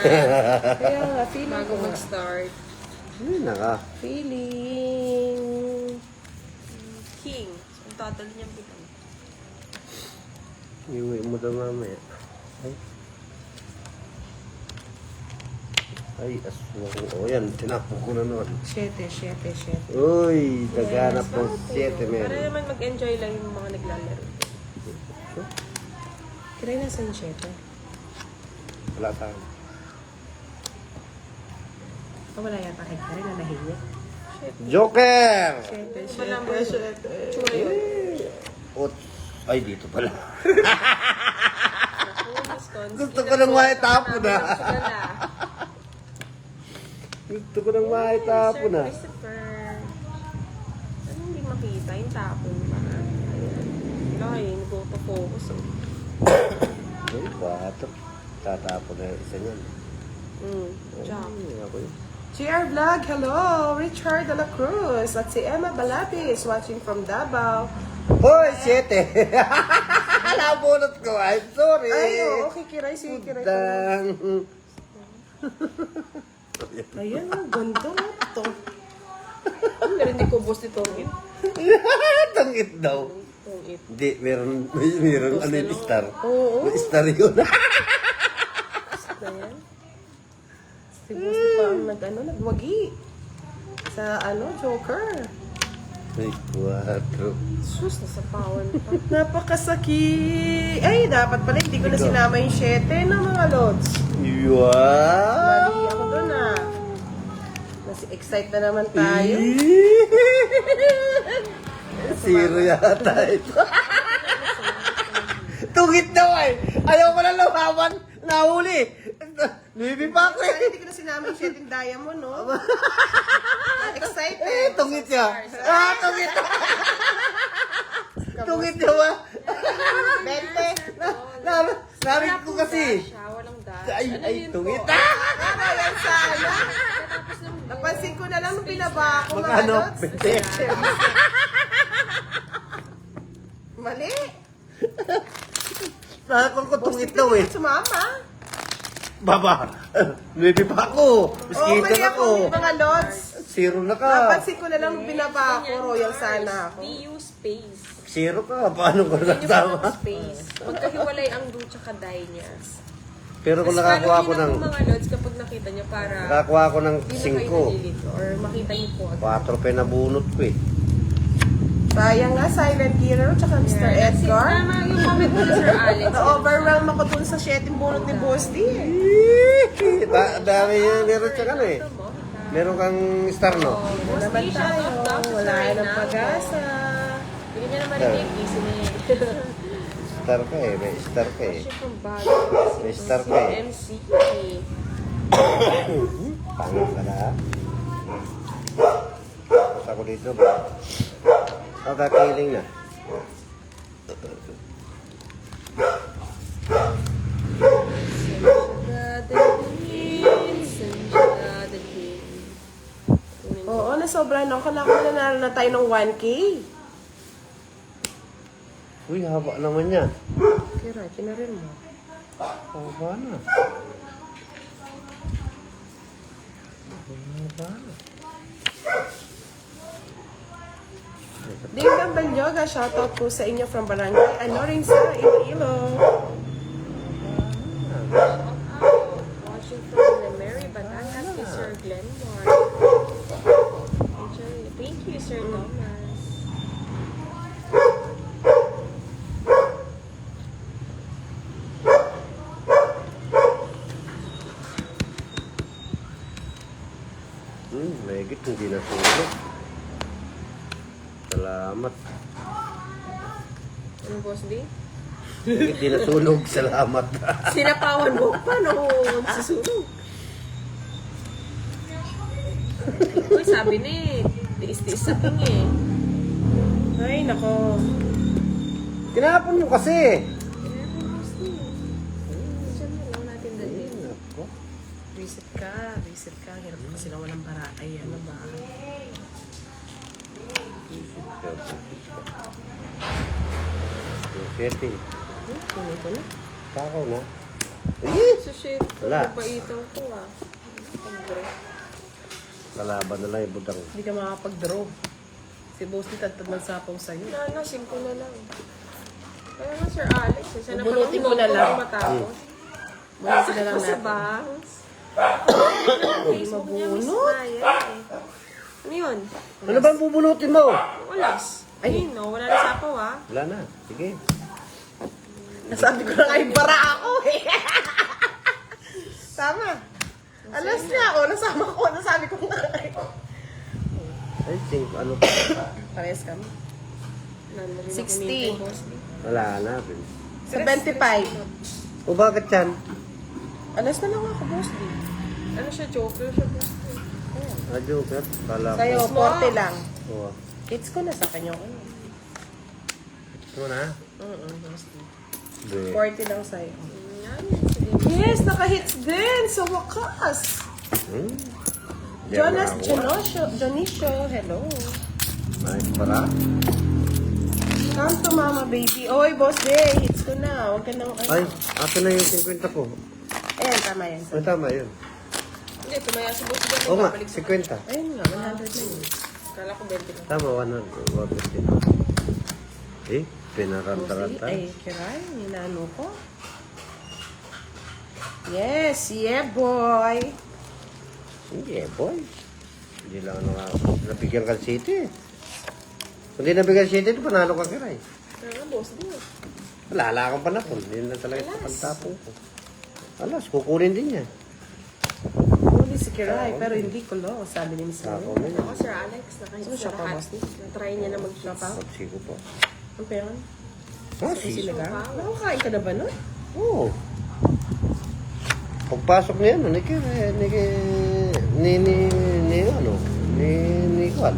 Kaya nga, feeling bago ko nga. mag-start. Ayun na ka. Feeling. King. So, ang total niyang pitang. Iuwi mo daw mamaya. Ay, aswa ko. O yan, tinapo ko na naman. 7. Uy, taganap ng 7 Para meron. naman mag-enjoy lang yung mga naglalaro. Kaya na sa 7. Wala tayo. Wala yata kay Karen na nahiya. Joker! 7. Wala mo tsura yun. Ay, dito pala. Wisconsin. Gusto ko nang maitapo na. Sila. Gusto ko nang maitapo Sir na. Christopher. Ano hindi makita? Yung tapon pa. Ayan. Ay, nag-focus. Ay, bato. Tatapo na yung isa niyan. Jack. Ay, ako yun. GR Vlog, hello! Richard de la Cruz at si Emma Balapis watching from Davao. Hoy, 7! Nabunot ko. I'm sorry. Ay, oo, kikiray si Kiray. Dang. Ayun, ang ganda mo ito. Narinig ko boss ni Tongit. Tangit daw. Tongit. Hindi, meron ano yung star. Oo. May star yun. Na yan. Si Boss pa ang nagwagi. Sa ano, Joker. Ay, 4. Sus, nasa pawan pa. Napakasakit. Ay, dapat pala hindi ko na sinama yung 7 na mga lods. Wow! Mali ako dun ah. Excite na naman tayo. Zero yata ito. Tungit daw eh. Ayaw ko na lumaban. Nahuli. Baby pa ako Sana eh. hindi ko na sinama yung 7 diamond, no? Excited. Eh, tungit siya. Ah, tungit. Tungit siya ba? 20. Narinig ko kasi. Siya, walang dash. Ay, Ano ay, yun tungit. po? Ano yan sana? Tapos ng Napansin ko na lang nung binaba ko, mga Magkano? lods. 20. Mali. Nakakon ko tungit daw eh. Sumama. Baba. Baby pa ako. Oo, Miskitan mali ako. ako, mga lods. Zero na ka. Napansin ko na lang nung binaba ko, royal sana ako. DU space. Zero ka. Paano ko Yun yung nasama? parang space. Magkahiwalay ang do tsaka die niya. Pero kung Tapos nakakuha follow ako niyo ng... na po mga lods kapag nakita niyo para Nakakuha ako ng hindi na kayo 5. nalilito or makita niyo po agad. 4 pa nabunot ko eh. Sayang nga, Silent Hero, tsaka Mr. Edgar. Tama yung comment mo ni Sir Alex. Na-overwhelm ako dun sa 7 bunot ni Boss D. Dami yan. Meron siya ka eh. Meron kang star no? Wala naman tayo. Wala nang pag-asa. Hindi niya naman marinig. Easy na yan. Star ka eh. May star ka eh. Siya pang bago. May star ka eh. MC. Pangit ka na. Tapos ako dito ba? Ako kakiling na. Oo, nasobrahan ako. Nakakuha na tayo ng 1K. Uy, haba naman yan. Kira, pinarin mo. Haba na. Haba na. Ding Dang Banyoga, shoutout po sa inyo from Barangay Anorinsa, Iloilo. Watching from the Mary Batangas kay Sir Glenmore. Thank you, Sir Thomas. Megit, hindi na tulog. Salamat. Ano, Boss D? Hindi na sunog. Salamat. Sinapawan mo pa, no? Susunog. Uy, sabi na eh. Tiis-tiis sa king eh. Ay, nako. Tinapon mo kasi. Kaya po, Boss D. Diyan na lang natin dalhin. Ako. Reset ka, reset ka. Hirap kasi na walang para. Ay, ano ba? Pwede. Kunin ko na. Takaw na. So shit, Wala. napaitan ko ah. Kalaban na lang yung budang. Hindi ka makapag-draw. Si Boss D, tatad ng sapaw sa'yo. Nana, 5 na lang. Kaya nga, Sir Alex, eh, sana pa Bunutin mo na lang. matapos. Bunutin na lang Sa natin. bangs. Facebook niya, Miss Mabunot. Maya eh. Ano yun? Ano ba ang bubunutin mo? Walas. Ay, no, wala na sapaw ah. Wala na. Sige. Nasabi ko na nga yung bara ako eh. Tama. Alas niya ako. Nasama ko. Nasabi ko nga. Ay, think, ano pa? Parehas kami. 60. 60. Wala na. Sa 25. O bakit yan? Alas na lang ako, Boss D. Ano siya, joker siya. Boss? Ah, joker. Kala ko. Sa'yo, 40 lang. Oo. Hits ko na sa kanya ko. Ito na. Boss D. Be. 40 lang sa'yo. Yan, sige. Yes, naka-hits din sa wakas. Jonas Jonicio, hello. Nice para. Come to mama, baby. Oy, Boss D, hits ko na. Huwag ka nang... Ay, ato na yung 50 ko. Ayan, tama yan. Ay, tama yun. Hindi, tumaya si Boss. Oo nga, 50. Ayun nga, 100 na yun. Kala ko 20 lang. Tama, 150 na. Eh, pinakantaranta. Ay, kiray, ninano ko. Yes, yeah, boy. Yeah, boy. Hindi lang nabigyan ka city. Kung di nabigyan city, panalo ka kiray. Boss D. Wala akong panapon. Hindi na talaga ito pagtapon ko. Alas, kukunin din yan. Huli si Kiray, pero hindi ko lo, sabi ni Miss Ako Mel. na Ako, Sir Alex, Sino siya pa, boss D? na-try niya na mag-shop out. Pagsigo po. Ang peron? Ah, Sa si. siligang? Nakakain ka na ba nun? Oo. Pagpasok niya, ano, ni Kwan.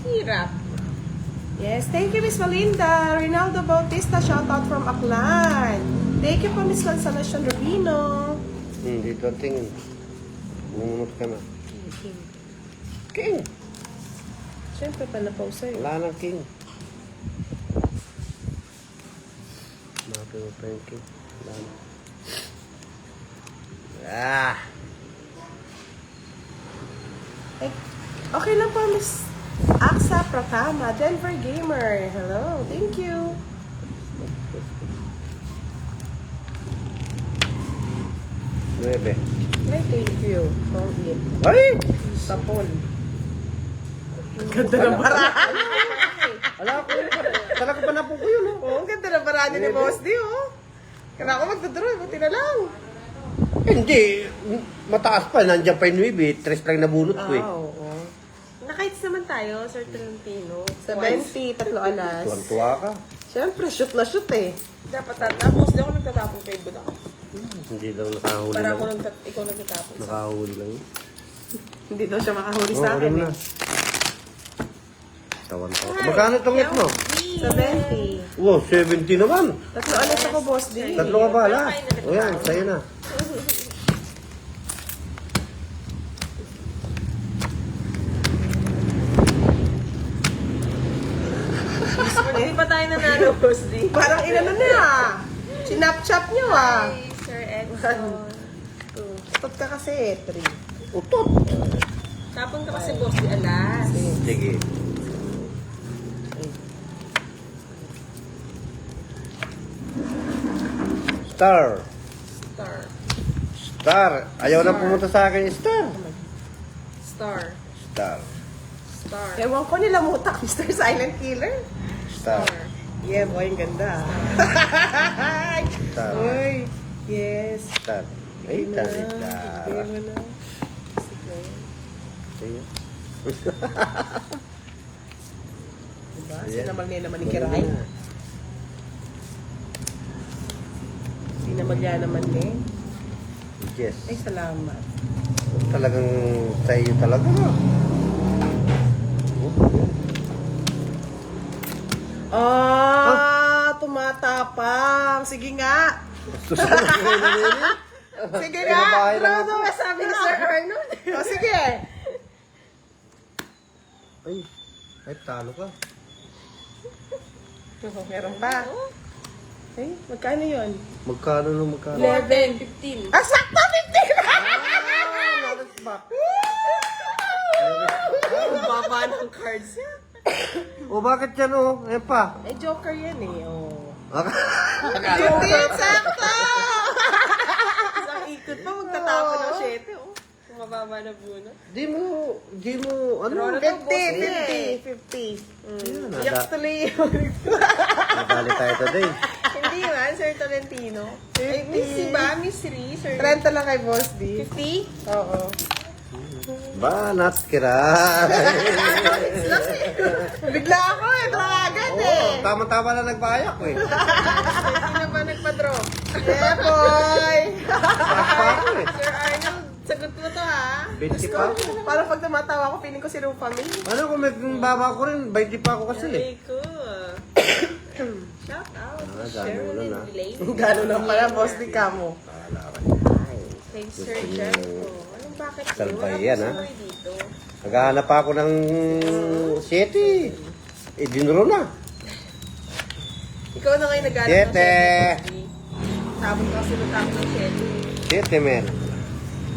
Hirap. Yes, thank you, Miss Melinda. Rinaldo Bautista, shoutout from Aklan. Thank you po, Miss Consolacion Rubino. Dito tingin. Bumunot ka na. King. Siyempre, pala-pause sa'yo. Wala nang king. Mapin mo pa yung king. Wala na. Ah! Eh, okay lang po, Miss Aksa Pratama, Denver Gamer. Hello, thank you. Nuebe. Ay, thank you. Don't eat. Ay! Sapon. Ganda ng barahan. Wala ko yun. Talaga pa na po ko yun, oh. Oo, ang ganda ng barahan ni Boss D, oh. Kaya ako magdodrow, buti na lang. Hindi. Mataas pa. Nandiyan pa yung nuebe. 3 lang nabunot ko eh. Oo. Nakaits naman tayo, Sir Tolentino. Sa 20, 3 alas. Tuwan-tuwa ka. Siyempre, shoot na shoot eh. Dapat tapos, di ako nagtatapon kay Budak. Hindi daw nakahuli Para lang. ikaw nagtatapon. Nakahuli lang. Hindi daw siya makahuli sa akin na. eh. Tawan-tawa. Magkano itong net mo? Sa 20. Wow, 70 naman. 3 alas ako, Boss D. Tatlo ka ba, ala? O yan, sa'yo na. Hindi pa tayo nanalo, Boss D. Parang inano na ah. Sinap-chap nyo ah. Hi, Sir Edson. Stop ka kasi, 3. Utot. Tapon ka kasi, Boss D, alas. Sige. Star. Star. Star. Ayaw na pumunta sa akin, Star. Star. Star. Star. Ewan ko nila mutak, Mr. Silent Killer. Star. Yeah, boy, ang ganda. Star. Uy, yes. Star. Ay, Bigay Star. mo na. Sige. Sige. Diba? Sinamal niya naman ni Kiray. Sinamalya naman ni. Yes. Ay, salamat. Talagang sa iyo talaga. Tumatapang. Sige nga. Sige nga. Pinabahay lang Ano ako. ba sabi ni Sir Arnold? O, sige. Ay, talo ka. Meron pa. Ay, magkano yun? Magkano na magkano? 11, 15. Ah, sakto 50! Ang baba ng cards niya. O bakit yan o? Ayan pa. Eh, joker yan eh. Oh. Akala- Sakto! Isang ikot pa, magtatapon ng 7. Oh. Kung mababa na bunot. Di mo, ano? Draw na 50. Ayan, Iyak tuloy yun. Nadali tayo today. Hindi man, Sir Tolentino. Ay, Miss si ba? Miss Ri, Sir. 30 lang kay Boss D. 50? Oo. Banat kira. Bigla ako eh. Agad Oo, eh. tama-tama na nagbayak ko eh. Sino ba nagpa-draw? Yeah, boy. Sakpa ako eh. Sir Arnold, sagot mo to ha? 20 pa ako. Parang pag tumatawa ako, feeling ko si Rupa May. Ano kung may baba ko rin, 20 pa ako kasi eh. Very cool. Shout out to gano'n Sherilyn na. Delaney. Gano'n lang pala, Boss D ka mo. Kay Sir Jericho. Anong bakit yun? Salbay Wala yan, po ha? sumay dito. Naghahanap pa ako ng 7. Eh, dinuro na. Ikaw na ngayon nag-alap ng Siyete. Tapos kasi natapos ng 7, men.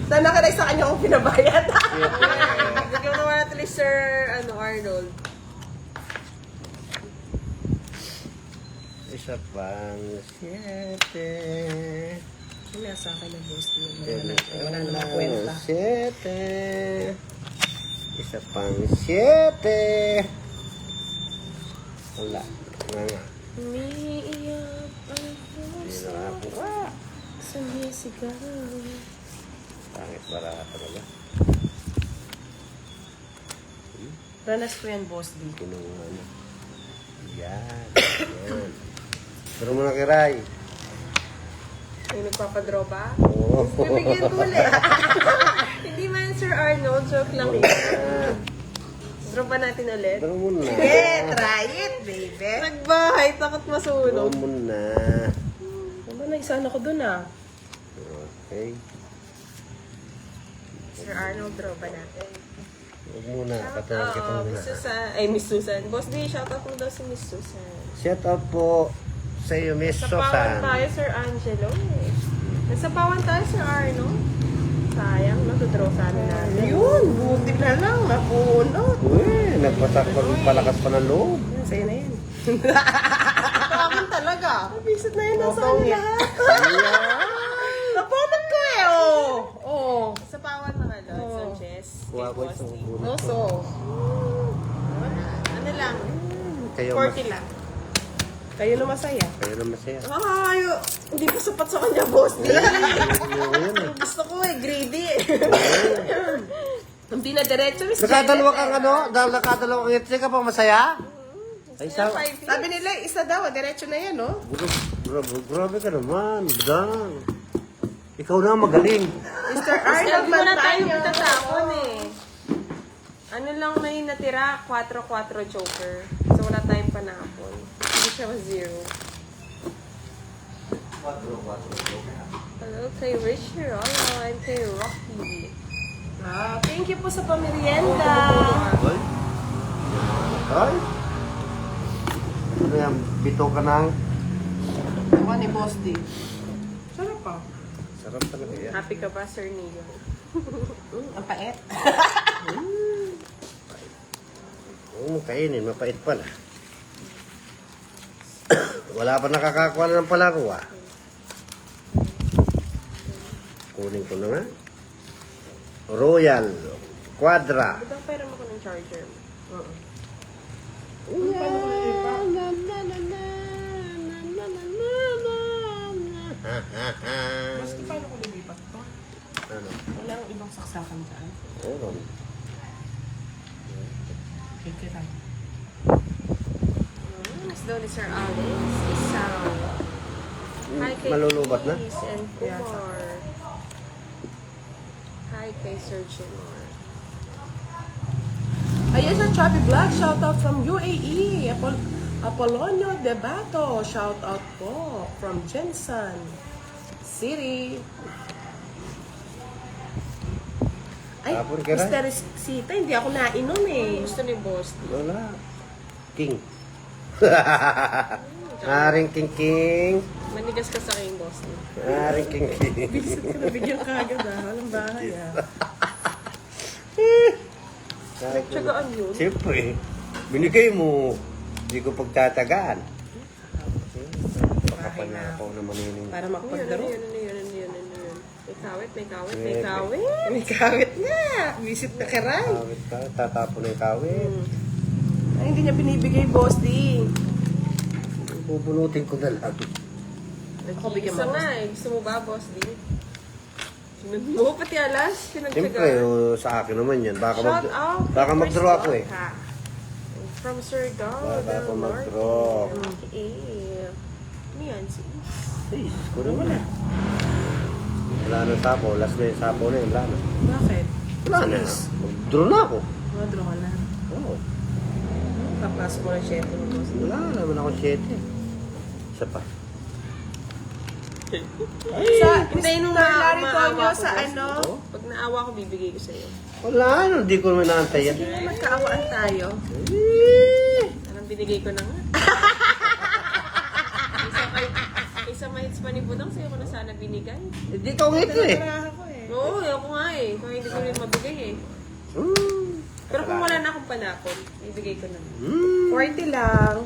Sana ka na sa kanya kung pinabayad. 7. Bigyan naman natin ni Sir Arnold. Isa pang 7. Nasa akin na boss D. Wala namang kwenta. 7. Isa pang 7. Wala. Nga. Umiiyak ang Hindi puso na ako. Ah! sumisigaw. Pangit bara talaga. Ranas ko yan, boss D. Kinuha na. Yan. Yan. Pero mo na kiray. Yung nagpapadraw ba? Oo. Bibigyan ko ulit. Hindi man, Sir Arnold. Joke lang. Draw pa natin ulit. Pero mo na. Sige, try it, baby. Nagbahay, takot Pero masunog. mo na. Ano na, isa ako dun ah. Okay. Sir Arnold, draw ba natin? Huwag muna. Patayin kita Oo, muna. Miss Susan. Ay, Miss Susan. Boss D, shoutout mo daw si Miss Susan. Shout out po sa iyo, Miss Nasapawan Susan. tayo, Sir Angelo. Nasapawan tayo, Sir Arnold. Sayang, no? Tudraw sana natin. Yun, buti na lang, napunot. Uy, palakas pa ng loob. Yan, sa'yo na yan. Tawagin talaga. Bisit na yun, nasa Motong ano it. lahat. Ayan. Napunot ko eh, oh. Oh. Nasapawan mga Lord Oo. Sanchez. Kuha ko Boss isang D. bunot. Oso. Ano lang? Kayo 40 lang. Kayo na masaya. Kayo na masaya. Ay, hindi pa sapat sa kanya, boss. Yun eh. Gusto ko eh, greedy eh. Hindi na diretso, Miss Nakadalawa kang ano? Dahil nakadalawa kang itse ka pa masaya? Ay, sa... Sabi nila, isa daw, diretso na yan, no? Grabe ka naman, Budang. Ikaw na ang magaling. Mr. Arnold, Arnold hindi mo na tayo Mantaño. tatapon eh. Ano lang may natira? 4-4 joker. So wala tayong panapon. Hindi siya 0. Hello kay Richard. Alright, kay Rocky. Ah, thank you po sa pamerienda. Ay? Ay? Ano yan? Bito ka ng... Ako ni Boss D. Sarap pa. Sarap talaga yan. Happy ka ba, Sir Neo? Ang pait. Oo, kainin. Mapait pala. Wala pa nakakakuha na ng palaro ah. Kunin ko na nga. Royal. Quadra. Budang pera mo ko ng charger. Boss D, paano ko nilipat to? Ano? Walang ibang saksakan dyan. Oo. Kikiray. Mas daw ni Sir Alex. Isang. Hi kay Malulubat na? Chris and Kumar. Hi kay Sir Jimor. Ayan sa Chubby Vlog, shoutout from UAE. Apolonio Debato, shoutout po from Jensen City. Ay, Tapon ka na? Mr. Sita, hindi ako nainom eh. Gusto ni Boss. Wala. King. Aring King King. Manigas ka sa aking Boss. Aring King King. Visit ko na bigyan ka agad ah. Walang bahay ah. Nagtsagaan yun. Siyempre, binigay mo. Hindi ko pagtatagaan. Baka pa na ako na manining. Para Ano makapagdaro. yun? May kawit, may kawit, may kawit. May kawit na. Visit na karay. Kawit ka, tatapon ng kawit. Ay, hindi niya binibigay, boss D. Bubunutin ko na lang. Ako bigyan Isa mo. nga eh. Gusto mo ba, Boss D? Sinunod mo, pati alas. Siyempre, Pinagtsagaan. sa akin naman yan. Baka, Shout out. baka kay mag-draw ako Chris eh. Walca. From Sir Gao. Baka Del ako Norte. mag-draw. Okay. Ano yan? Ay, ko naman ah. Wala na sapo. Last na yung sapo na yun. Wala na. Bakit? Wala na. Mag-draw na ako. Madraw ka na. Oo. Papasok mo ng 7 mo, boss D. Wala naman ako 7. Isa pa. Sa, Hintayin mo Mr. Larry maawa Tonyo ko, sa Boss D. ano? Pag naawa ko, bibigay ko sa'yo. Wala, hindi ko naman naantay yan. Sige na, magkaawaan tayo. Anong binigay ko na nga? Isa mahits pa ni Budang, sa'yo ko na sana binigay. Hindi ko ngito eh. Ako eh. Oo, ako nga eh. Kaya hindi ko rin mabigay eh. Hmm. Pero kung wala na akong panapon, ibigay ko na. 40 lang.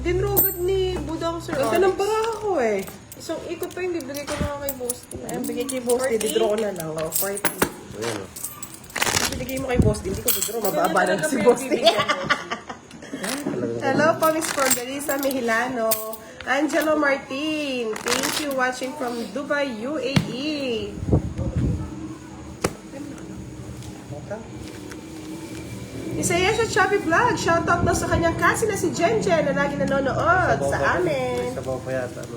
Dinrugad ni Budang Sir Alex. Alex. Para ako eh. Isang ikot pa yung bibigay ko na kay Boss D. Ayun, bigay kay Boss D. 40. Didraw ko na lang. Oh, 40. Ayan o. Binigay mo kay Boss D. Hindi ko didraw. Mababa na Ganyan si talaga Boss D. bibigyan mo. Hello po, Miss Cordelisa Mejilano. Angelo Martin. Thank you watching from Dubai, UAE. Isaya siya Chubby Vlog. Shoutout daw sa kanyang kasi na si Jenjen na lagi nanonood sa amin. Sabaw pa yata. No?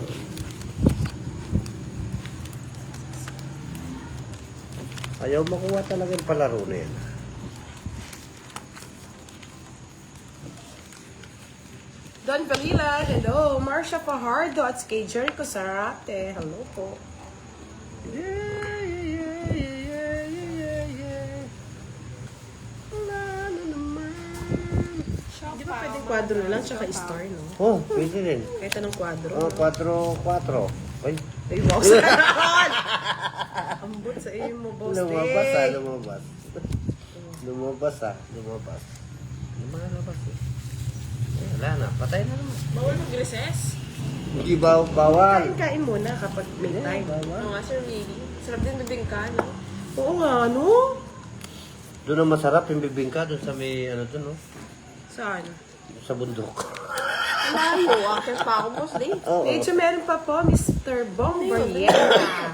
Ayaw makuha talaga yung palaro na yan. Don Valila, hello. Marcia Fajardo at kay Jericho Sarate. Hello po. Di ba pwedeng kwadro na lang tsaka store, no? Oh, pwede rin. Kahit anong kwadro. Oh, 4-4. Ay, Ay, wow, sa kanon! Ambot sa iyo mo, boss. lumabas ah, lumabas. Lumabas ah, lumabas. Lumalabas eh. Eh, wala na, patay na naman. Bawal mag-recess. Hindi bawal. Kain muna kapag may time. Oo nga, Sir Willie. Sarap din bibingka, no? Oo nga, no? Doon ang masarap yung bibingka, doon sa may, ano doon, no? Saan? Sa bundok. Layo, akit pa ako, Boss D. Oo. Medyo meron pa po, Mr. Bong Barriera.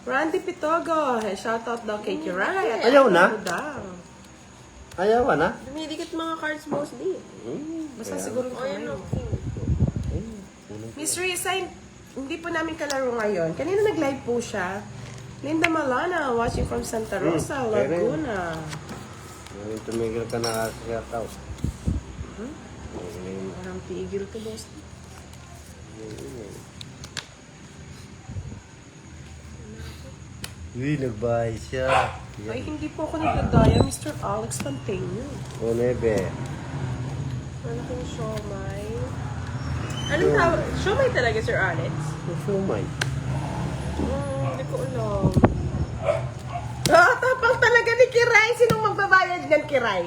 Randy Pitogo. Shoutout daw kay Kiray. At Ayaw na? daw. Ayaw ka na? Dumidikit mga cards, Boss D. Basta Kaya- siguro O, yan, kamay. okay. Miss Risa, hindi po namin kalaro ngayon. Kanina nag-live po siya. Linda Malana, watching from Santa Rosa, kaya rin. Laguna. Ngayon tumigil ka na siya tao. Parang tigil to, boss. Uy, nagbahay siya. Ay, hindi po ako nagdadaya, Mr. Alex Panteno. O, nebe. Malaking siomay. Anong tawag? Siomay talaga, Sir Alex? Sumay. Hindi ko alam. Tapang talaga ni Kiray. Sinong magbabayad niyan, Kiray?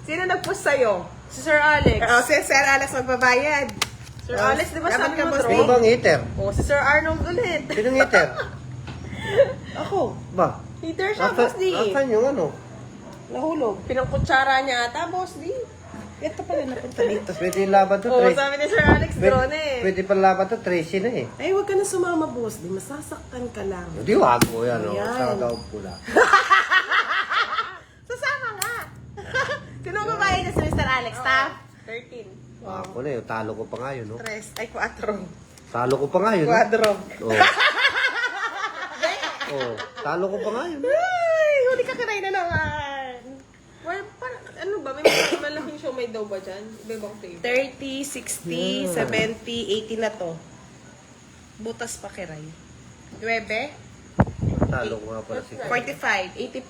Sino nag-post sa'yo? Si Sir Alex. Si Sir Alex magbabayad. Sir Alex, di ba Dapat sabi ka, mo, Boss Tro? Sino bang hater? Oo, si Sir Arnold ulit. Sinong hater? Ako, Ba? Hater siya, Boss D. Asan yung ano? nahulog. Pinangkutsara niya ata, Boss D. Ito pala napunta dito. Pwede laban to, Oo, Tracy. sabi ni Sir Alex, drone eh. Pwede pa laban to, Tracy na eh. Ay, huwag ka na sumama, boss. Di masasaktan ka lang. Hindi, wag mo yan, o. Ayan. Sa daw pula. Sasama nga. Sino magbabayad niya si Mr. Alex, ta? 13. Ako na yun, talo ko pa nga yun, no? 3, ay 4. Talo ko pa nga yun, no? 4. Oo. Oo, talo ko pa nga yun. Ay, huli ka kinay na naman. Well, ano ba? May malaking siomay daw ba dyan? Iba-ibang flavor. 30, 60, 70, 80 na to. Butas pa kiray. 9, Talo ko nga pala si 45, 80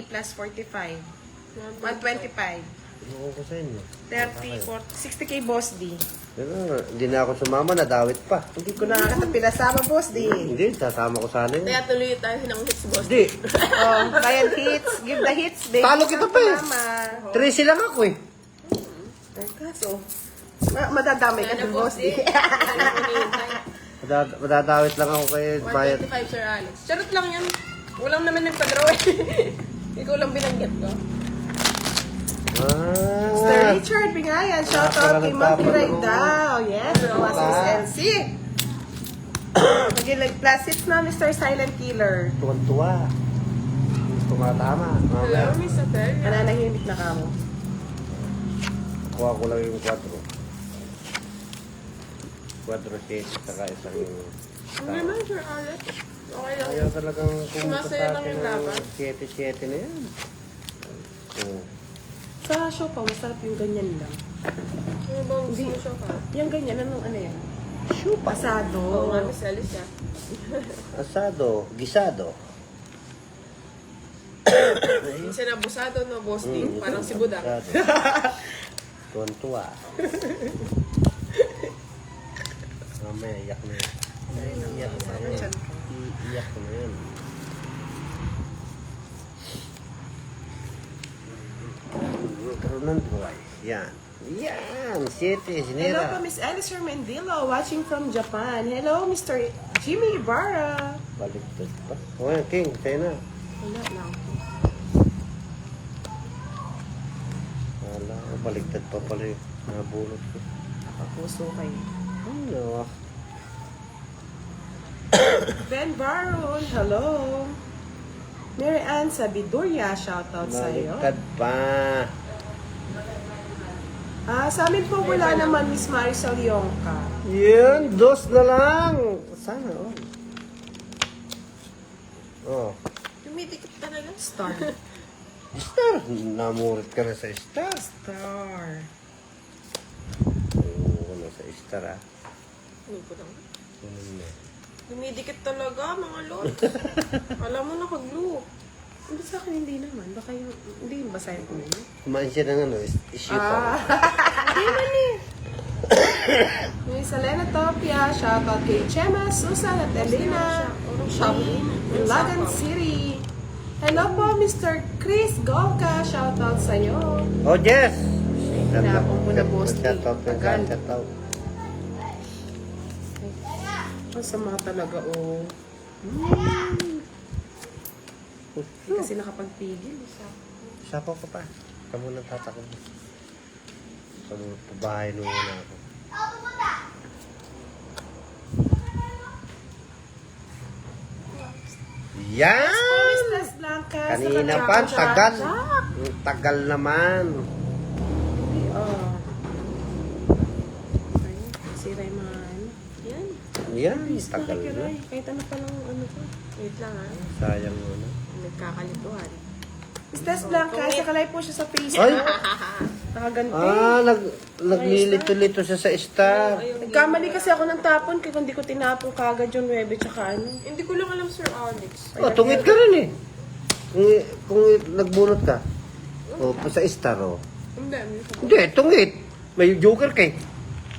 plus 45, 125, Ano ko sa inyo? 30, 40, 60k boss D. Pero, hindi na ako sumama, nadawit pa. Hindi ko nakakapinasama boss D. Hindi, sasama ko sana yun. Kaya tuloy tayo ng hits, Boss. Hindi. Oh, Ryan hits, give the hits, babe. Talo kita pa eh. Mama. Tracy lang ako eh. Ay, kaso, madadamay ka din boss D. Madadawit lang ako kay Bayad. 125, Sir Alex. Charot lang yan. Walang naman nagpa-draw eh. Ikaw lang binanggit ko. Mr. Richard Bingayan, shoutout kay Maki daw. Yes, tumawas si Miss LC. Naging plus hits na, Mr. Silent Killer. Tuwan-tuwa. Gusto matama. Hello, Miss Atelia. Nananahimik na kamo. Kuha ko lang yung 4. 4 shades, saka isang Ano naman, Sir Alex? Okay lang. ayaw talagang pumunta Masaya sa lang atin yung laban. ng 7-7 na yan. Oo. Sa show pa, masarap yung ganyan lang. Ano bang gusto mo siya ka? Yung ganyan, ano yan? Shoe pasado. Oo nga, Miss Alicia. Asado, gisado. Minsan abusado, no, Boss D? Parang si Budak. Tuwan-tuwa. Mamaya, iyak na yan. Iyak na yan. Iyak na yan. Karoon ng buhay. Yan. Yan, 7, Hello sinira. po, Miss Alice Mendilo, watching from Japan. Hello, Mr. Jimmy Ibarra. Baliktad pa. O yan, King, sa'yo na. Wala lang. Wala, baliktad pa pala yung nabulot ko. Nakapuso kayo. Ano? Ben Baron, hello. Mary Ann Sabiduria, shoutout sa'yo. Baliktad pa. Sa amin po wala naman, Miss Marisol Yongka. Yan, 2 na lang. Sana, oh. Oh. Tumidikit talaga. Star. Star. Namurit ka na sa star. Star. Oo, na sa star, ah. Ano ko lang? Ano na? Tumidikit talaga, mga lord. Alam mo, naka-glue. Hindi sa akin, hindi naman. Baka yung, hindi yung basahin ko yun. Kumain siya ng ano, isipa. May Selena Topia, shoutout kay Chema, Susan at Elena. In Lagan City. Hello po, Mr. Chris Golka, shoutout sa'yo. Oh, Jess! Hinapon ko na boss. Shout out na Tagal. shout out. Ang sama talaga, oh. Hindi kasi nakapagpigil. Sapaw ko pa. Kamu nang tatakot. Kamu pabahay nung una ako. Yan! Miss Les Blancas. Kanina pa, tagal. Ang tagal naman. Oh. Ayun, sira yung mga ano. Yan. Yan, Miss tagal na. Nakikiray. Kahit ano pa lang ano ko. Wait lang, ha. Sayang mo na. Nagkakalituhan. Miss Les Blancas, nakalay po siya sa Facebook. Ay! Nakaganti. Naglilito-lito siya sa star. Ayun. Nagkamali kasi ako ng tapon kaya hindi ko tinapon kagad yung 9 tsaka ano. Hindi ko lang alam, Sir Alex. Oh, tungit ka rin eh. Kung nagbunot ka. O, sa star, oh. Hindi, hindi ko. Hindi, tungit. May joker kay.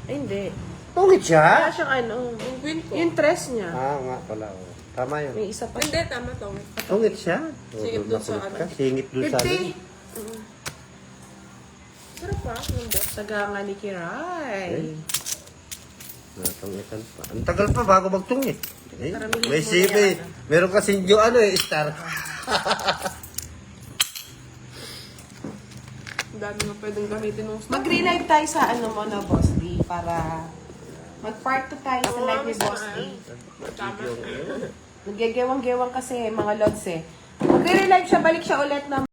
Ay, hindi. Tungit Kaya siya? siyang ano. Yung win ko. Yung tres niya. Ah, nga pala. Oh. Tama yun. May isa pa. Hindi, tama to. Tungit siya. Singit dun sa Nakulit ka. ano. Singit dun sa ano. 50. Sarap pa, yung boss. Taga nga ni Kiray. Natungitan pa. Ang tagal pa bago magtungit. Eh, Karamihan may mo sipi. yan. Meron kasing ano eh, star. Ang dami nga pwedeng gamitin ng stock. Mag-relive tayo sa ano mo na, Boss D, para mag-part 2 tayo sa live ni Boss D. Tama. Nagyagewang-gewang kasi mga lods eh. Magre-relive siya, balik siya ulit na